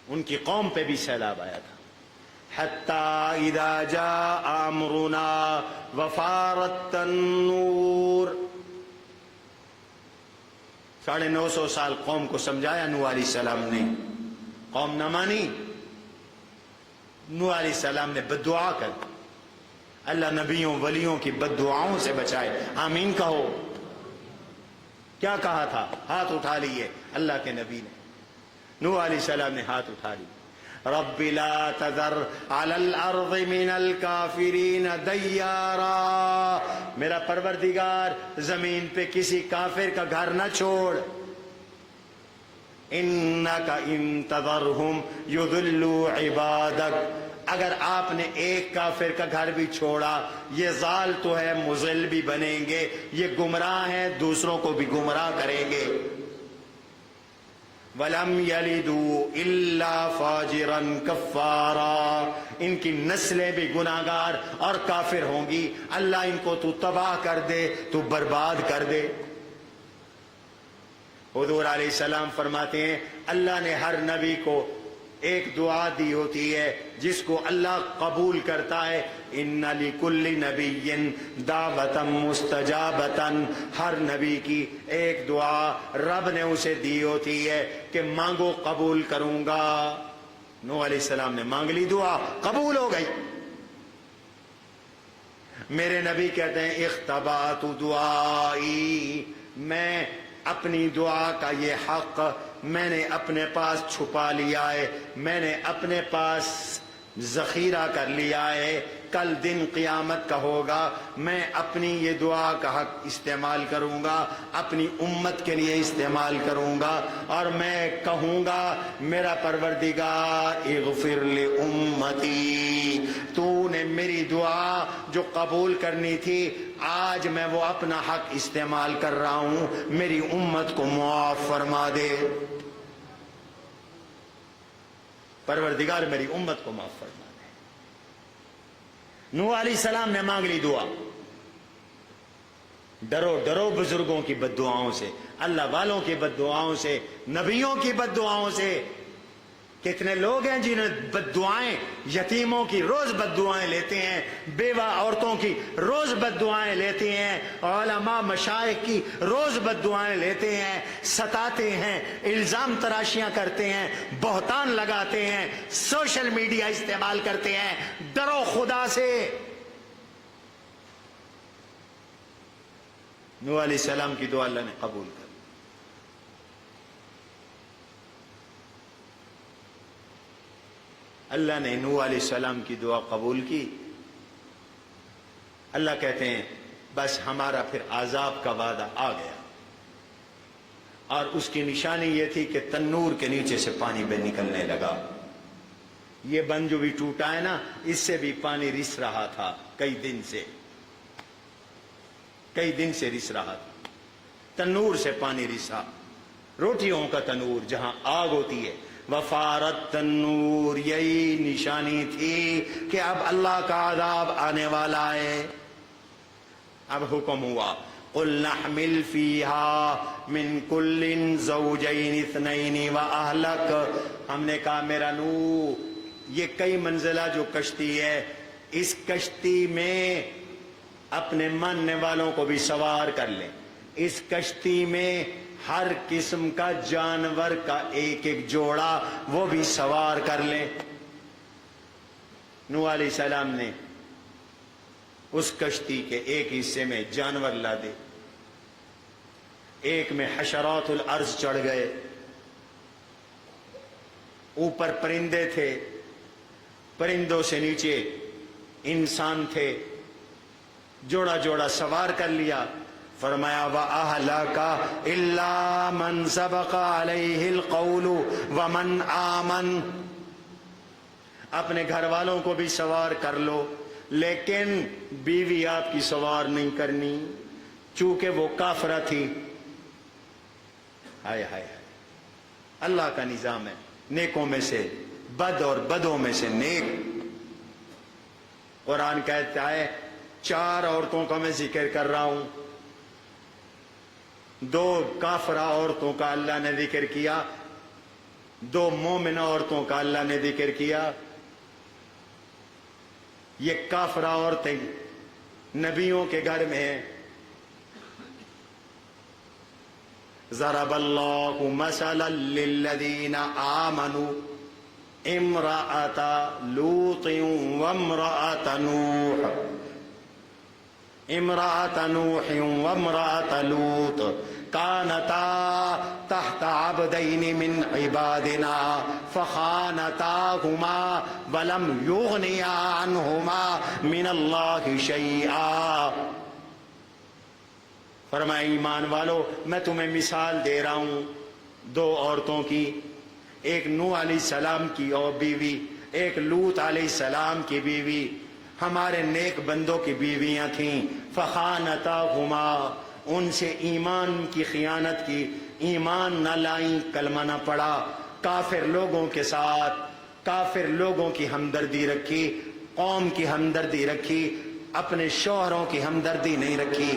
ان کی قوم پہ بھی سیلاب آیا تھا۔ حتی اذا جاء امرنا وفارت النور، 950 سال قوم کو سمجھایا نوح علیہ السلام نے، قوم نہ مانی۔ نوح علیہ السلام نے بد دعا کر دی، اللہ نبیوں ولیوں کی بد دعاؤں سے بچائے، آمین کہو۔ کیا کہا تھا؟ ہاتھ اٹھا لیے اللہ کے نبی نے، نوح علیہ السلام نے ہاتھ اٹھا لی، رب لا تذر علی الارض من الکافرین دیارا، میرا پروردگار زمین پہ کسی کافر کا گھر نہ چھوڑ، انک ان تذرہم یضلوا عبادک، اگر آپ نے ایک کافر کا گھر بھی چھوڑا یہ ضال تو ہے، مضل بھی بنیں گے، یہ گمراہ ہیں، دوسروں کو بھی گمراہ کریں گے۔ وَلَمْ يَلِدُوا إِلَّا فَاجِرًا كَفَّارًا، ان کی نسلیں بھی گناہگار اور کافر ہوں گی، اللہ ان کو تو تباہ کر دے، تو برباد کر دے۔ حضور علیہ السلام فرماتے ہیں اللہ نے ہر نبی کو ایک دعا دی ہوتی ہے جس کو اللہ قبول کرتا ہے، ان لکل نبی دعوۃ مستجابۃ، ہر نبی کی ایک دعا رب نے اسے دی ہوتی ہے کہ مانگو قبول کروں گا۔ نوح علیہ السلام نے مانگ لی، دعا قبول ہو گئی۔ میرے نبی کہتے ہیں اختبأت دعائی، میں اپنی دعا کا یہ حق میں نے اپنے پاس چھپا لیا ہے، میں نے اپنے پاس ذخیرہ کر لیا ہے، کل دن قیامت کا ہوگا، میں اپنی یہ دعا کا حق استعمال کروں گا، اپنی امت کے لیے استعمال کروں گا، اور میں کہوں گا میرا پروردگار اغفر لامتی، تو نے میری دعا جو قبول کرنی تھی آج میں وہ اپنا حق استعمال کر رہا ہوں، میری امت کو معاف فرما دے، پروردگار میری امت کو معاف فرما دے۔ نوح علیہ السلام نے مانگ لی دعا، ڈرو ڈرو بزرگوں کی بد دعاؤں سے، اللہ والوں کی بد دعاؤں سے، نبیوں کی بد دعاؤں سے۔ کتنے لوگ ہیں جنہیں بد دعائیں، یتیموں کی روز بد دعائیں لیتے ہیں، بیوہ عورتوں کی روز بد دعائیں لیتے ہیں، علماء مشائخ کی روز بد دعائیں لیتے ہیں، ستاتے ہیں، الزام تراشیاں کرتے ہیں، بہتان لگاتے ہیں، سوشل میڈیا استعمال کرتے ہیں۔ ڈرو خدا سے۔ نوح علیہ السلام کی دعا اللہ نے قبول کر، اللہ نے نوح علیہ السلام کی دعا قبول کی، اللہ کہتے ہیں بس ہمارا پھر عذاب کا وعدہ آ گیا، اور اس کی نشانی یہ تھی کہ تنور کے نیچے سے پانی بے نکلنے لگا۔ یہ بند جو بھی ٹوٹا ہے نا، اس سے بھی پانی رس رہا تھا، کئی دن سے رس رہا تھا، تنور سے پانی رسا، روٹیوں کا تنور جہاں آگ ہوتی ہے۔ وفارت تنور، یہی نشانی تھی کہ اب اللہ کا عذاب آنے والا ہے۔ اب حکم ہوا قُلْ نَحْمِلْ فِيهَا مِنْ كُلٍّ زَوْجَيْنِ اثْنَيْنِ وَأَهْلَكَ، ہم نے کہا میرا نوح یہ کئی منزلہ جو کشتی ہے، اس کشتی میں اپنے ماننے والوں کو بھی سوار کر لیں، اس کشتی میں ہر قسم کا جانور کا ایک ایک جوڑا وہ بھی سوار کر لیں۔ نوح علیہ السلام نے اس کشتی کے ایک حصے میں جانور لا دے، ایک میں حشرات الارض چڑھ گئے، اوپر پرندے تھے، پرندوں سے نیچے انسان تھے، جوڑا جوڑا سوار کر لیا۔ فرمایا وَأَهْلَكَ إِلَّا مَنْ سَبَقَ عَلَيْهِ الْقَوْلُ وَمَنْ آمَنَ، اپنے گھر والوں کو بھی سوار کر لو، لیکن بیوی آپ کی سوار نہیں کرنی، چونکہ وہ کافرہ تھی۔ ہائے ہائے ہائے، اللہ کا نظام ہے، نیکوں میں سے بد اور بدوں میں سے نیک۔ قرآن کہتا ہے 4 عورتوں کا میں ذکر کر رہا ہوں، 2 کافرہ عورتوں کا اللہ نے ذکر کیا، 2 مومنہ عورتوں کا اللہ نے ذکر کیا۔ یہ کافرہ عورتیں نبیوں کے گھر میں ہیں۔ ضرب اللہ مثلا للذین آمنوا امرأۃ لوط وامرأۃ نوح، امرأۃ نوح وامرأۃ لوط كانتا تحت عبدين من عبادنا فخانتاهما ولم يغنيا عنهما من الله شيئا۔ فرمایا ایمان والو، میں تمہیں مثال دے رہا ہوں 2 عورتوں کی، ایک نوح علیہ السلام کی اور بیوی، ایک لوط علیہ السلام کی بیوی، ہمارے نیک بندوں کی بیویاں تھیں۔ فخانتاہما، ان سے ایمان کی خیانت کی، ایمان نہ لائیں، کلمہ نہ پڑا، کافر لوگوں کے ساتھ، کافر لوگوں کی ہمدردی رکھی، قوم کی ہمدردی رکھی، اپنے شوہروں کی ہمدردی نہیں رکھی،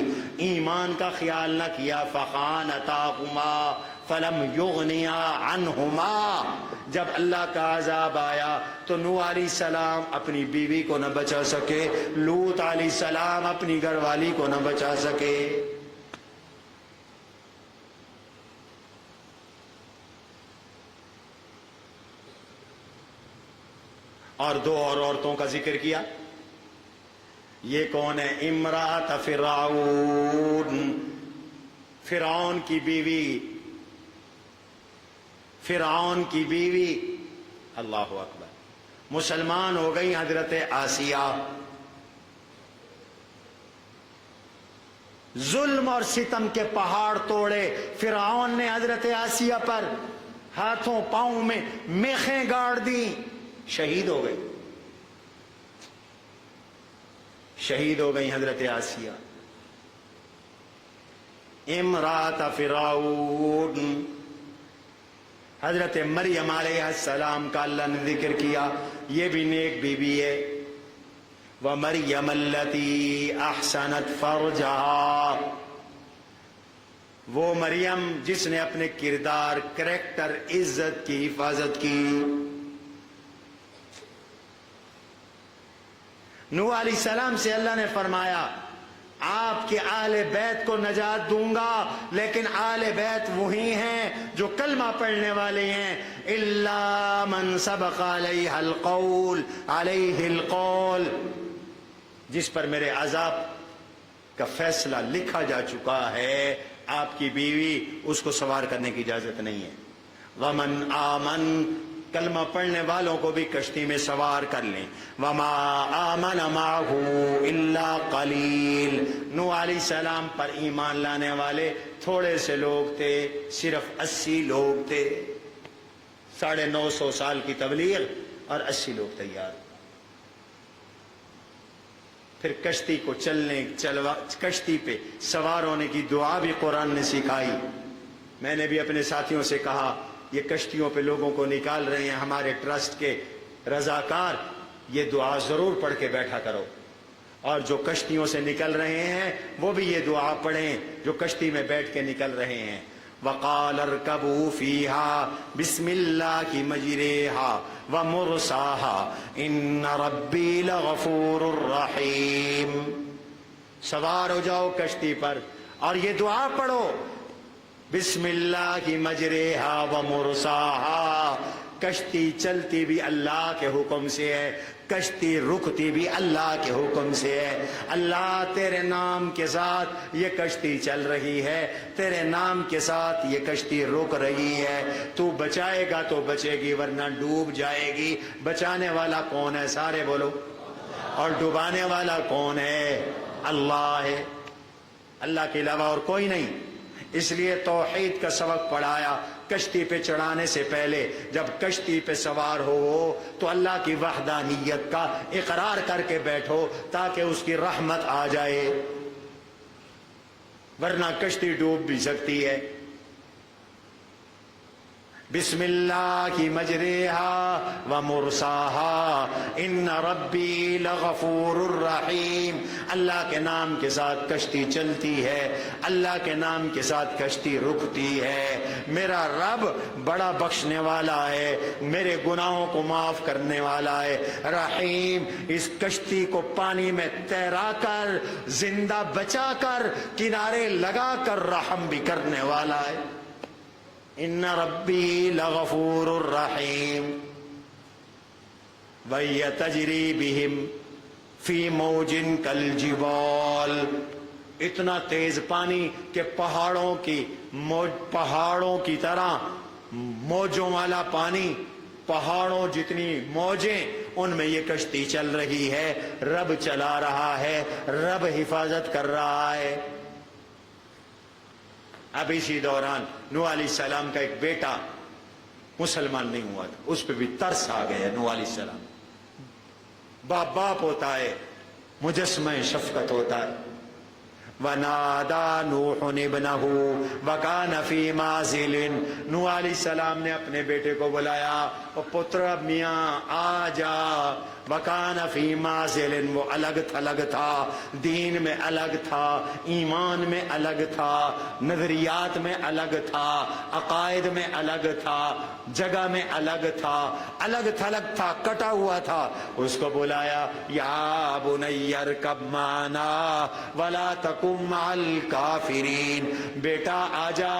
ایمان کا خیال نہ کیا۔ فخانتاہما فلم یغنیا عنہما، جب اللہ کا عذاب آیا تو نوح علیہ السلام اپنی بیوی کو نہ بچا سکے، لوط علیہ السلام اپنی گھر والی کو نہ بچا سکے۔ اور 2 اور عورتوں کا ذکر کیا، یہ کون ہے؟ امرأۃ فرعون، فرعون کی بیوی، فرعون کی بیوی، اللہ اکبر، مسلمان ہو گئی حضرت آسیہ۔ ظلم اور ستم کے پہاڑ توڑے فرعون نے حضرت آسیہ پر، ہاتھوں پاؤں میں میخیں گاڑ دی، شہید ہو گئی، شہید ہو گئی حضرت آسیہ۔ امرأۃ فرعون، حضرت مریم علیہ السلام کا اللہ نے ذکر کیا، یہ بھی نیک بیوی ہے۔ وَمَرْيَمَ الَّتِي أَحْسَنَتْ فَرْجَهَا، وہ مریم جس نے اپنے کردار، کریکٹر، عزت کی حفاظت کی۔ نوح علیہ السلام سے اللہ نے فرمایا آپ کے اہل بیت کو نجات دوں گا، لیکن اہل بیت وہی ہیں جو کلمہ پڑھنے والے ہیں۔ الا من سبق علیہ القول، علیہ القول، جس پر میرے عذاب کا فیصلہ لکھا جا چکا ہے، آپ کی بیوی، اس کو سوار کرنے کی اجازت نہیں ہے۔ ومن آمن، کلمہ پڑھنے والوں کو بھی کشتی میں سوار کر لیں. وما آمن معه الا قلیل. نوح علیہ السلام پر ایمان لانے والے تھوڑے سے لوگ تھے، صرف 80 لوگ تھے. 950 سال کی تبلیغ اور 80 لوگ تیار. پھر کشتی کو کشتی پہ سوار ہونے کی دعا بھی قرآن نے سکھائی. میں نے بھی اپنے ساتھیوں سے کہا یہ کشتیوں پہ لوگوں کو نکال رہے ہیں ہمارے ٹرسٹ کے رضاکار، یہ دعا ضرور پڑھ کے بیٹھا کرو. اور جو کشتیوں سے نکل رہے ہیں وہ بھی یہ دعا پڑھیں جو کشتی میں بیٹھ کے نکل رہے ہیں. وقال اركبوا فيها بسم الله مجريها ومرساها ان ربي لغفور رحيم. سوار ہو جاؤ کشتی پر اور یہ دعا پڑھو، بسم اللہ مجریہا ومرساہا. کشتی چلتی بھی اللہ کے حکم سے ہے، کشتی رکتی بھی اللہ کے حکم سے ہے. اللہ تیرے نام کے ساتھ یہ کشتی چل رہی ہے، تیرے نام کے ساتھ یہ کشتی رک رہی ہے. تو بچائے گا تو بچے گی ورنہ ڈوب جائے گی. بچانے والا کون ہے؟ سارے بولو. اور ڈبانے والا کون ہے؟ اللہ ہے. اللہ کے علاوہ اور کوئی نہیں. اس لیے توحید کا سبق پڑھایا کشتی پہ چڑھانے سے پہلے. جب کشتی پہ سوار ہو تو اللہ کی وحدانیت کا اقرار کر کے بیٹھو تاکہ اس کی رحمت آ جائے، ورنہ کشتی ڈوب بھی سکتی ہے. بسم اللہ کی مجریہا ومرساہا ان ربی لغفور الرحیم. اللہ کے نام کے ساتھ کشتی چلتی ہے، اللہ کے نام کے ساتھ کشتی رکتی ہے. میرا رب بڑا بخشنے والا ہے، میرے گناہوں کو معاف کرنے والا ہے. رحیم، اس کشتی کو پانی میں تیرا کر زندہ بچا کر کنارے لگا کر رحم بھی کرنے والا ہے. ان ربی لغفور الرحیم. وَهِيَ تَجْرِي بِهِمْ فِي مَوْجٍ كَالْجِبَالِ. اتنا تیز پانی کہ پہاڑوں کی طرح موجوں والا پانی، پہاڑوں جتنی موجیں ان میں یہ کشتی چل رہی ہے. رب چلا رہا ہے، رب حفاظت کر رہا ہے. اب اسی دوران نوح علیہ السلام کا ایک بیٹا مسلمان نہیں ہوا تھا، اس پہ بھی ترس آ گیا. نوح علیہ السلام باپ ہوتا ہے، مجسمہ شفقت ہوتا ہے. وَنَادَى نُوحٌ ابْنَهُ وَكَانَ فِي مَعْزِلٍ. نوح علیہ السلام نے اپنے بیٹے کو بلایا، او پتر میاں آ جا. وَكَانَ فِي مَعْزِلٍ. وہ الگ تھلگ تھا، دین میں الگ تھا، ایمان میں الگ تھا، نظریات میں الگ تھا، عقائد میں الگ تھا، جگہ میں الگ تھا، الگ تھلگ تھا، کٹا ہوا تھا. اس کو بلایا، یا بنی ارکب معنا ولا تکن مع الکافرین. بیٹا آجا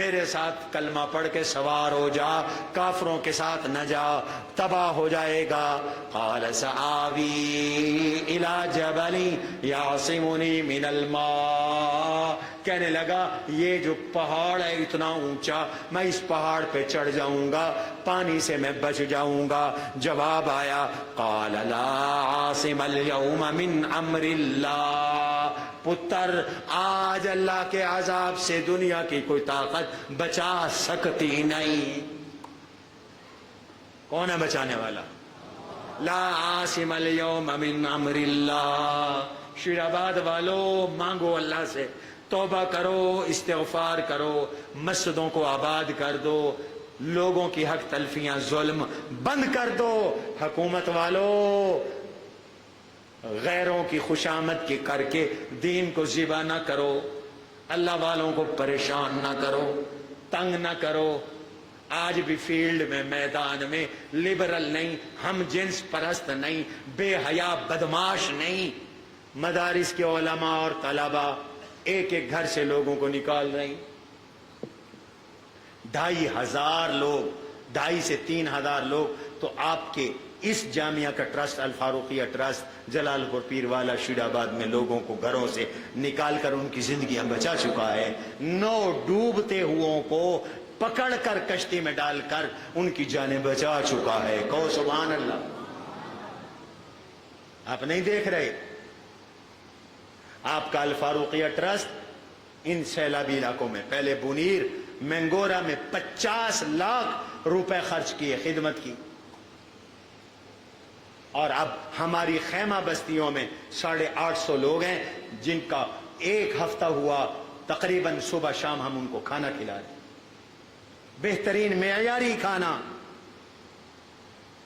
میرے ساتھ کلمہ پڑھ کے سوار ہو جا، کافروں کے ساتھ نہ جا، تباہ ہو جائے گا. قال سآوی الی جبل یعصمنی من الماء. کہنے لگا یہ جو پہاڑ ہے اتنا اونچا، میں اس پہاڑ پہ چڑھ جاؤں گا، پانی سے میں بچ جاؤں گا. جواب آیا، قال لا عاصم اليوم من امر اللہ. پتر آج اللہ کے عذاب سے دنیا کی کوئی طاقت بچا سکتی نہیں. کون ہے بچانے والا؟ لا عاصم اليوم من امر اللہ. شیر آباد والو مانگو اللہ سے، توبہ کرو، استغفار کرو، مسجدوں کو آباد کر دو، لوگوں کی حق تلفیاں ظلم بند کر دو. حکومت والو غیروں کی خوشامد کی کر کے دین کو ذبح نہ کرو، اللہ والوں کو پریشان نہ کرو، تنگ نہ کرو. آج بھی فیلڈ میں، میدان میں لبرل نہیں، ہم جنس پرست نہیں، بے حیا بدماش نہیں. مدارس کے علماء اور طلباء ایک ایک گھر سے لوگوں کو نکال رہے ہیں. 2500 لوگ، 2.5 سے 3,000 لوگ. تو آپ کے اس جامعہ کا ٹرسٹ، الفاروقیہ ٹرسٹ جلال پور پیر والا شیر آباد میں لوگوں کو گھروں سے نکال کر ان کی زندگیاں بچا چکا ہے. 9 ڈوبتے ہوئوں کو پکڑ کر کشتی میں ڈال کر ان کی جانیں بچا چکا ہے. کہو سبحان اللہ. آپ نہیں دیکھ رہے؟ آپ کا الفاروقیہ ٹرسٹ ان سیلابی علاقوں میں پہلے بنیر مینگورا میں 50 لاکھ روپے خرچ کیے، خدمت کی، اور اب ہماری خیمہ بستیوں میں 850 لوگ ہیں جن کا ایک ہفتہ ہوا تقریباً صبح شام ہم ان کو کھانا کھلا رہے ہیں، بہترین معیاری کھانا.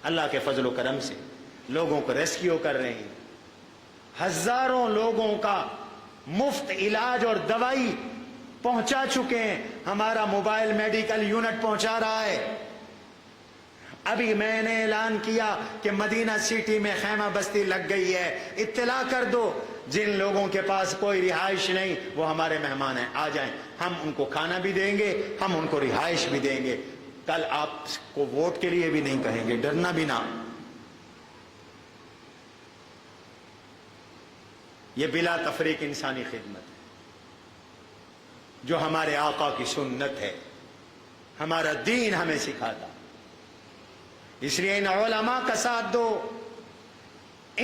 اللہ کے فضل و کرم سے لوگوں کو ریسکیو کر رہے ہیں. ہزاروں لوگوں کا مفت علاج اور دوائی پہنچا چکے ہیں. ہمارا موبائل میڈیکل یونٹ پہنچا رہا ہے. ابھی میں نے اعلان کیا کہ مدینہ سٹی میں خیمہ بستی لگ گئی ہے، اطلاع کر دو. جن لوگوں کے پاس کوئی رہائش نہیں وہ ہمارے مہمان ہیں، آ جائیں، ہم ان کو کھانا بھی دیں گے، ہم ان کو رہائش بھی دیں گے. کل آپ کو ووٹ کے لیے بھی نہیں کہیں گے، ڈرنا بھی نہ. یہ بلا تفریق انسانی خدمت ہے جو ہمارے آقا کی سنت ہے، ہمارا دین ہمیں سکھاتا. اس لیے ان علماء کا ساتھ دو،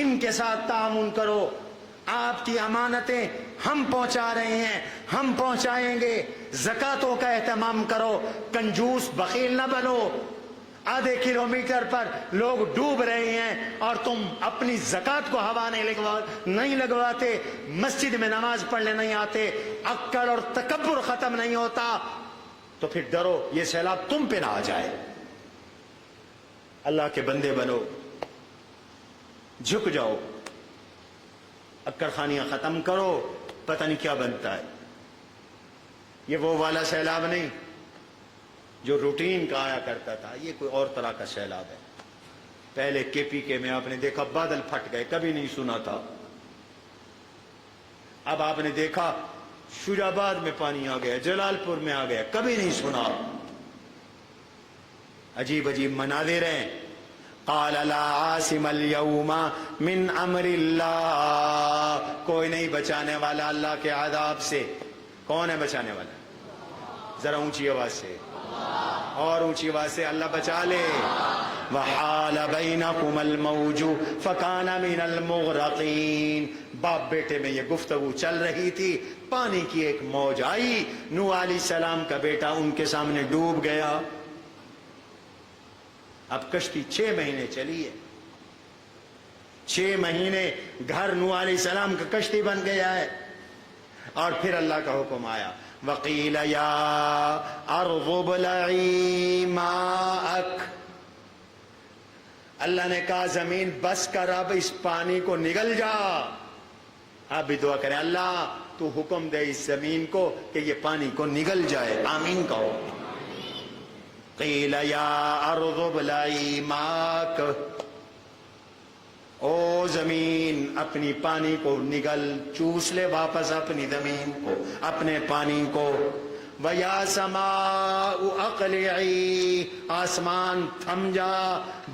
ان کے ساتھ تعاون کرو. آپ کی امانتیں ہم پہنچا رہے ہیں، ہم پہنچائیں گے. زکاتوں کا اہتمام کرو، کنجوس بخیل نہ بنو. آدھے کلومیٹر پر لوگ ڈوب رہے ہیں اور تم اپنی زکات کو ہوا نہیں لگواتے، مسجد میں نماز پڑھنے نہیں آتے، اکڑ اور تکبر ختم نہیں ہوتا، تو پھر ڈرو یہ سیلاب تم پہ نہ آ جائے. اللہ کے بندے بنو، جھک جاؤ، اکڑ خانیاں ختم کرو. پتہ نہیں کیا بنتا ہے. یہ وہ والا سیلاب نہیں جو روٹین کا آیا کرتا تھا، یہ کوئی اور طرح کا سیلاب ہے. پہلے کے پی کے میں آپ نے دیکھا بادل پھٹ گئے، کبھی نہیں سنا تھا. اب آپ نے دیکھا شجاع آباد میں پانی آ گیا، جلال پور میں آ گیا، کبھی نہیں سنا. عجیب عجیب مناظر ہیں. قال لا عاصم اليوم من امر اللہ، کوئی نہیں بچانے والا اللہ کے عذاب سے. کون ہے بچانے والا؟ ذرا اونچی آواز سے، اور اونچی آواز سے، اللہ بچا لے. وحال بینکم الموج فکان من المغرقین. باپ بیٹے میں یہ گفتگو چل رہی تھی، پانی کی ایک موج آئی، نوح علیہ السلام کا بیٹا ان کے سامنے ڈوب گیا. اب کشتی 6 مہینے چلی ہے، 6 مہینے گھر نوح علیہ السلام کا کشتی بن گیا ہے. اور پھر اللہ کا حکم آیا، وقیل یا ارض ابلعی ماءک. اللہ نے کہا زمین بس کر، اب اس پانی کو نگل جا. آپ بھی دعا کریں، اللہ تو حکم دے اس زمین کو کہ یہ پانی کو نگل جائے. آمین کہو. قیل یا ارض ابلعی ماءک، او زمین اپنی پانی کو نگل، چوس لے واپس اپنی زمین کو، اپنے پانی کو. وَيَا سَمَاءُ أَقْلِعِي، آسمان تھم جا،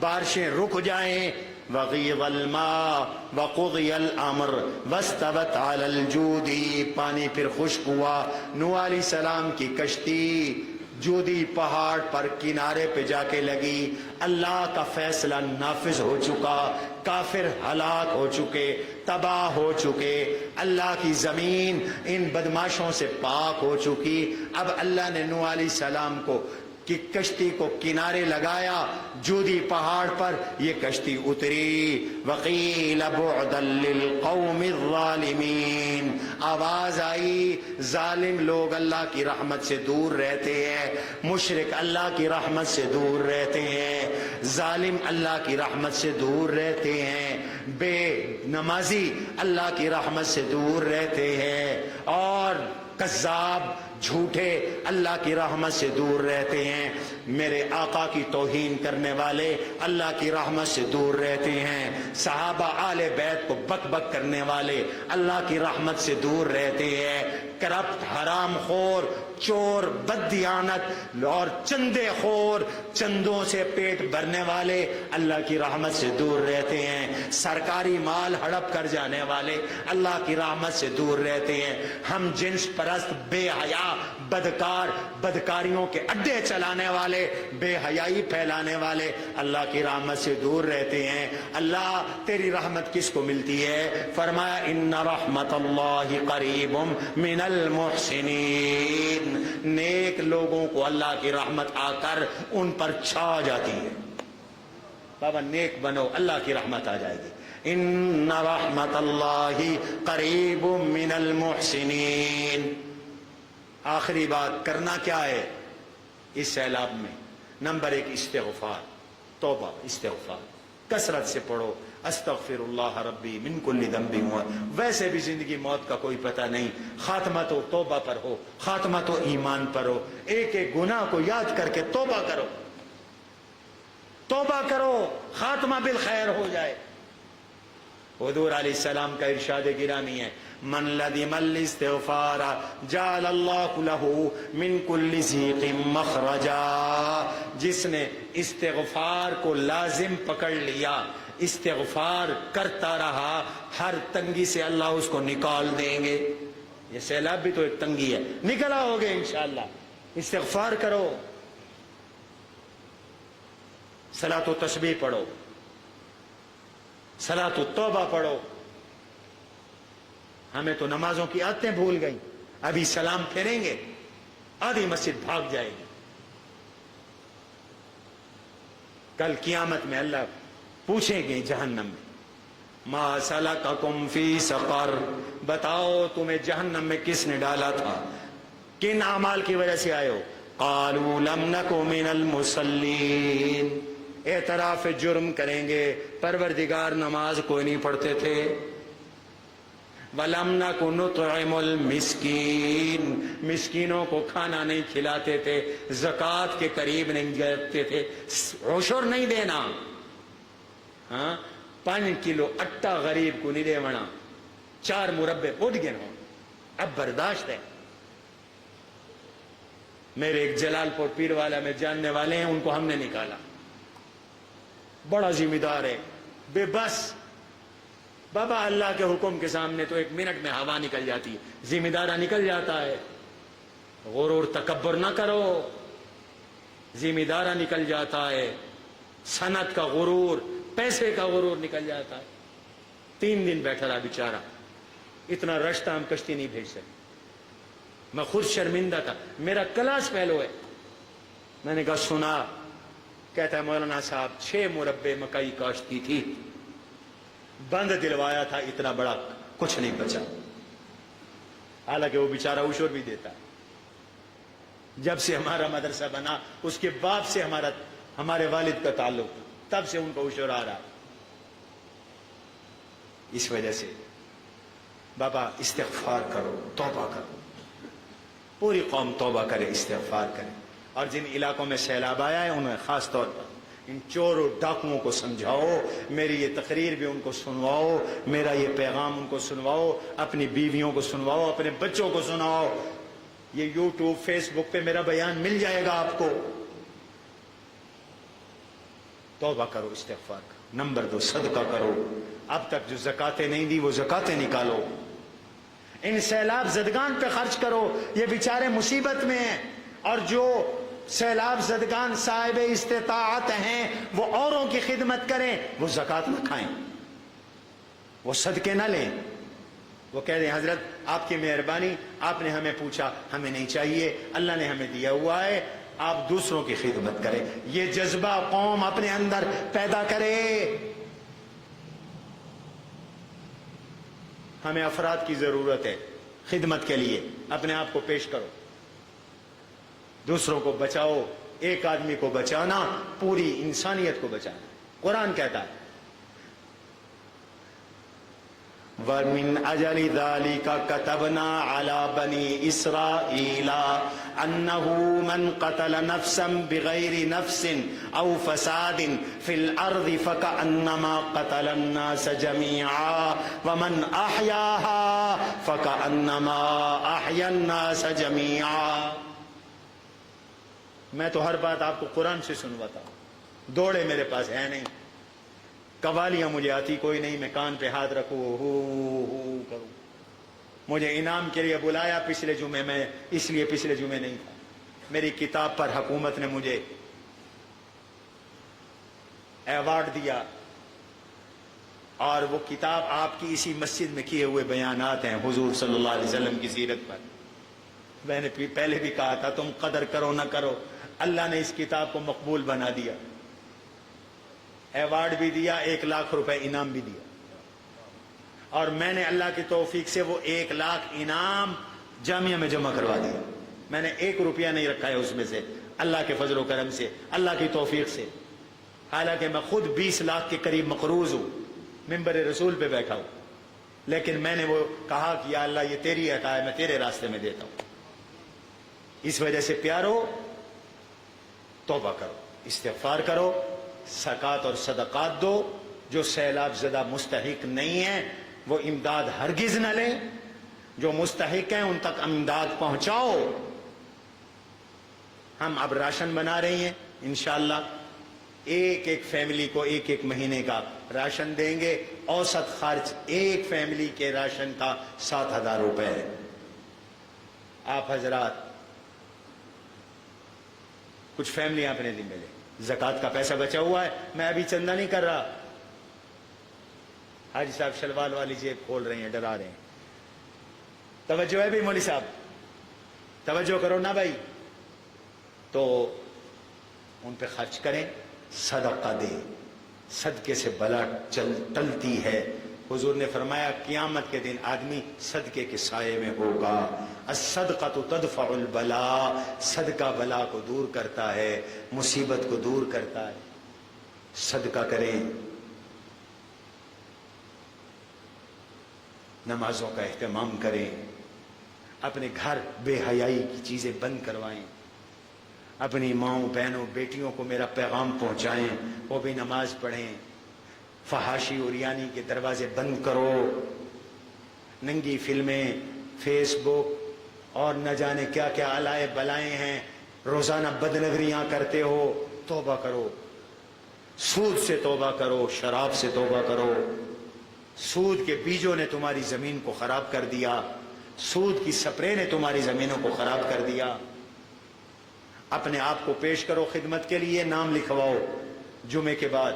بارشیں رک جائیں. وَغِيضَ الْمَاءُ وَقُضِيَ الْأَمْرُ وَاسْتَوَتْ عَلَى الْجُودِ. پانی پھر خشک ہوا. نوح علیہ السلام کی کشتی جودی پہاڑ پر کنارے پہ جا کے لگی. اللہ کا فیصلہ نافذ ہو چکا، کافر ہلاک ہو چکے، تباہ ہو چکے. اللہ کی زمین ان بدماشوں سے پاک ہو چکی. اب اللہ نے نوح علیہ السلام کو کہ کشتی کو کنارے لگایا جودی پہاڑ پر، یہ کشتی اتری. وقیل بعدا للقوم الظالمین. آواز آئی ظالم لوگ اللہ کی رحمت سے دور رہتے ہیں، مشرک اللہ کی رحمت سے دور رہتے ہیں، ظالم اللہ کی رحمت سے دور رہتے ہیں، بے نمازی اللہ کی رحمت سے دور رہتے ہیں، اور کذاب جھوٹے اللہ کی رحمت سے دور رہتے ہیں. میرے آقا کی توہین کرنے والے اللہ کی رحمت سے دور رہتے ہیں. صحابہ آل بیت کو بک بک کرنے والے اللہ کی رحمت سے دور رہتے ہیں. کرپٹ، حرام خور، چور، بددیانت اور چندے خور، چندوں سے پیٹ بھرنے والے اللہ کی رحمت سے دور رہتے ہیں. سرکاری مال ہڑپ کر جانے والے اللہ کی رحمت سے دور رہتے ہیں. ہم جنس پرست بے حیا بدکار، بدکاریوں کے اڈے چلانے والے، بے حیائی پھیلانے والے اللہ کی رحمت سے دور رہتے ہیں۔ اللہ تیری رحمت کس کو ملتی ہے؟ فرمایا ان رحمت اللہ قریب من المحسنین، نیک لوگوں کو اللہ کی رحمت آ کر ان پر چھا جاتی ہے۔ بابا نیک بنو، اللہ کی رحمت آ جائے گی۔ ان رحمت اللہ قریب من المحسنین۔ آخری بات کرنا کیا ہے اس سیلاب میں؟ نمبر 1 استغفار، توبہ، استغفار کثرت سے پڑھو۔ استغفر اللہ ربی من کل ذنب، ویسے بھی زندگی موت کا کوئی پتہ نہیں، خاتمہ تو توبہ پر ہو، خاتمہ تو ایمان پر ہو۔ ایک ایک گناہ کو یاد کر کے توبہ کرو، توبہ کرو، خاتمہ بالخیر ہو جائے۔ حضور علیہ السلام کا ارشاد گرامی ہے من لزم الاستغفار جعل اللہ لہ من کل ضیق مخرجا، جس نے استغفار کو لازم پکڑ لیا، استغفار کرتا رہا، ہر تنگی سے اللہ اس کو نکال دیں گے۔ یہ سیلاب بھی تو ایک تنگی ہے، نکل آؤ گے انشاءاللہ۔ استغفار کرو، صلاۃ و تسبیح پڑھو، صلاۃ التوبہ پڑھو۔ ہمیں تو نمازوں کی عادتیں بھول گئیں، ابھی سلام پھیریں گے آدھی مسجد بھاگ جائے گی۔ کل قیامت میں اللہ پوچھیں گے جہنم میں ما سلککم فی سقر، بتاؤ تمہیں جہنم میں کس نے ڈالا تھا، کن اعمال کی وجہ سے آئے ہو؟ قالوا لم نک من المصلین، اعتراف جرم کریں گے، پروردگار نماز کوئی نہیں پڑھتے تھے۔ وَلَمْ نَكُ نُطْعِمُ الْمِسْكِينَ، مسکینوں کو کھانا نہیں کھلاتے تھے، زکوٰۃ کے قریب نہیں جاتے تھے، عشر نہیں دینا۔ ہاں 5 کلو اٹا غریب کو نہیں دیونا، 4 مربے اٹھ گئے ہوں، اب برداشت ہے۔ میرے ایک جلال پور پیر والا میں جاننے والے ہیں، ان کو ہم نے نکالا، بڑا ذمہ دار ہے، بے بس۔ بابا اللہ کے حکم کے سامنے تو 1 منٹ میں ہوا نکل جاتی ہے، ذمہ دارہ نکل جاتا ہے۔ غرور تکبر نہ کرو، ذمہ دارہ نکل جاتا ہے، صنعت کا غرور، پیسے کا غرور نکل جاتا ہے۔ 3 دن بیٹھا رہا بیچارہ، اتنا رش تھا ہم کشتی نہیں بھیج سکے، میں خود شرمندہ تھا، میرا کلاس فیلو ہے۔ میں نے کہا سنا، کہتا ہے مولانا صاحب 6 مربے مکئی کاشت کی تھی، بند دلوایا تھا، اتنا بڑا کچھ نہیں بچا، حالانکہ وہ بیچارہ عشر بھی دیتا ہے۔ جب سے ہمارا مدرسہ بنا اس کے باپ سے ہمارے والد کا تعلق، تب سے ان کو عشر آ رہا۔ اس وجہ سے بابا استغفار کرو، توبہ کرو، پوری قوم توبہ کرے، استغفار کرے۔ اور جن علاقوں میں سیلاب آیا ہے انہیں خاص طور پر ان چور و ڈاکوؤں کو سمجھاؤ، میری یہ تقریر بھی ان کو سنواؤ، میرا یہ پیغام ان کو سنواؤ، اپنی بیویوں کو سنواؤ، اپنے بچوں کو سنواؤ۔ یہ یوٹیوب فیس بک پہ میرا بیان مل جائے گا آپ کو۔ توبہ کرو، استغفار کرو۔ نمبر 2 صدقہ کرو، اب تک جو زکاتیں نہیں دی وہ زکاتیں نکالو، ان سیلاب زدگان پہ خرچ کرو، یہ بیچارے مصیبت میں ہیں۔ اور جو سیلاب زدگان صاحب استطاعت ہیں وہ اوروں کی خدمت کریں، وہ زکوٰۃ نہ کھائیں، وہ صدقے نہ لیں، وہ کہہ دیں حضرت آپ کی مہربانی، آپ نے ہمیں پوچھا، ہمیں نہیں چاہیے، اللہ نے ہمیں دیا ہوا ہے، آپ دوسروں کی خدمت کریں۔ یہ جذبہ قوم اپنے اندر پیدا کرے۔ ہمیں افراد کی ضرورت ہے خدمت کے لیے، اپنے آپ کو پیش کرو، دوسروں کو بچاؤ۔ ایک آدمی کو بچانا پوری انسانیت کو بچانا، قرآن کہتا ہے وَمِنْ أَجَلِ ذَلِكَ كَتَبْنَا عَلَى بَنِي إِسْرَائِيلَ أَنَّهُ مَنْ قَتَلَ نَفْسًا بِغَيْرِ نَفْسٍ أَوْ فَسَادٍ فِي الْأَرْضِ فَكَأَنَّمَا قَتَلَ النَّاسَ جَمِيعًا وَمَنْ أَحْيَاهَا فَكَأَنَّمَا أَحْيَا النَّاسَ جَمِيعًا۔ میں تو ہر بات آپ کو قرآن سے سنواتا ہوں، دوڑے میرے پاس ہے نہیں، قوالیاں مجھے آتی کوئی نہیں، میں کان پہ ہاتھ رکھوں ہو کروں۔ مجھے انعام کے لیے بلایا پچھلے جمعے میں، اس لیے پچھلے جمعے نہیں تھا. میری کتاب پر حکومت نے مجھے ایوارڈ دیا، اور وہ کتاب آپ کی اسی مسجد میں کیے ہوئے بیانات ہیں حضور صلی اللہ علیہ وسلم کی سیرت پر. میں نے پہلے بھی کہا تھا تم قدر کرو نہ کرو، اللہ نے اس کتاب کو مقبول بنا دیا، ایوارڈ بھی دیا، 1 لاکھ روپے انعام بھی دیا. اور میں نے اللہ کی توفیق سے وہ 1 لاکھ انعام جامعہ میں جمع کروا دیا. میں نے 1 روپیہ نہیں رکھا ہے اس میں سے، اللہ کے فضل و کرم سے، اللہ کی توفیق سے. حالانکہ میں خود 20 لاکھ کے قریب مقروض ہوں، منبر رسول پہ بیٹھا ہوں، لیکن میں نے وہ کہا کہ یا اللہ یہ تیری عطا ہے، میں تیرے راستے میں دیتا ہوں. اس وجہ سے پیارو، توبہ کرو، استغفار کرو، زکوٰۃ اور صدقات دو. جو سیلاب زدہ مستحق نہیں ہیں وہ امداد ہرگز نہ لیں، جو مستحق ہیں ان تک امداد پہنچاؤ. ہم اب راشن بنا رہے ہیں انشاءاللہ، ایک ایک فیملی کو 1 مہینے کا راشن دیں گے. اوسط خرچ ایک فیملی کے راشن کا 7,000 روپے ہے. آپ حضرات کچھ فیملی اپنے ذمہ لے. زکوٰۃ کا پیسہ بچا ہوا ہے، میں ابھی چندہ نہیں کر رہا. حاجی صاحب شلوال والی جیب کھول رہے ہیں، ڈرا رہے ہیں. توجہ ہے بھی مولوی صاحب، توجہ کرو نا بھائی. تو ان پہ خرچ کریں، صدقہ دیں. صدقے سے بلا ٹلتی ہے. حضور نے فرمایا قیامت کے دن آدمی صدقے کے سائے میں ہوگا. الصدقۃ تدفع البلاء، صدقہ بلا کو دور کرتا ہے، مصیبت کو دور کرتا ہے. صدقہ کریں. نمازوں کا اہتمام کریں. اپنے گھر بے حیائی کی چیزیں بند کروائیں. اپنی ماؤں بہنوں بیٹیوں کو میرا پیغام پہنچائیں، وہ بھی نماز پڑھیں. فحاشی اوریانی کے دروازے بند کرو. ننگی فلمیں، فیس بک اور نہ جانے کیا کیا آلائے بلائیں ہیں، روزانہ بدنگریاں کرتے ہو. توبہ کرو. سود سے توبہ کرو، شراب سے توبہ کرو. سود کے بیجوں نے تمہاری زمین کو خراب کر دیا، سود کی سپرے نے تمہاری زمینوں کو خراب کر دیا. اپنے آپ کو پیش کرو خدمت کے لیے، نام لکھواؤ. جمعے کے بعد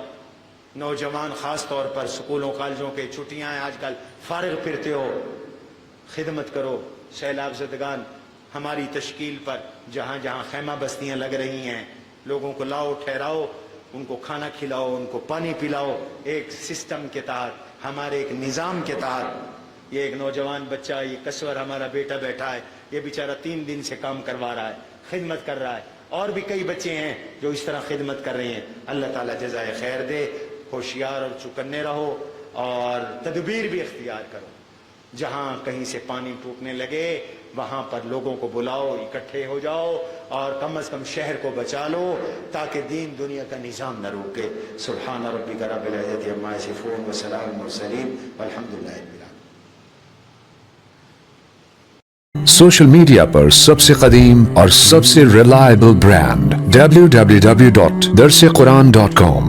نوجوان خاص طور پر سکولوں کالجوں کے چھٹیاں ہیں آج کل، فارغ پھرتے ہو، خدمت کرو. سیلاب زدگان ہماری تشکیل پر جہاں جہاں خیمہ بستیاں لگ رہی ہیں، لوگوں کو لاؤ، ٹھہراؤ، ان کو کھانا کھلاؤ، ان کو پانی پلاؤ. ایک سسٹم کے تحت، ہمارے ایک نظام کے تحت. یہ ایک نوجوان بچہ، یہ کسور ہمارا بیٹا بیٹھا ہے، یہ بیچارہ 3 دن سے کام کروا رہا ہے، خدمت کر رہا ہے. اور بھی کئی بچے ہیں جو اس طرح خدمت کر رہے ہیں. اللہ تعالیٰ جزائے خیر دے. ہوشیار اور چوکنے رہو اور تدبیر بھی اختیار کرو. جہاں کہیں سے پانی ٹوٹنے لگے وہاں پر لوگوں کو بلاؤ، اکٹھے ہو جاؤ اور کم از کم شہر کو بچا لو تاکہ دین دنیا کا نظام نہ روکے. سبحان ربک رب العزت عما یصفون وسلام علی المرسلین والحمد للہ رب العالمین. سوشل میڈیا پر سب سے قدیم اور سب سے ریلائبل برانڈ www.darsequran.com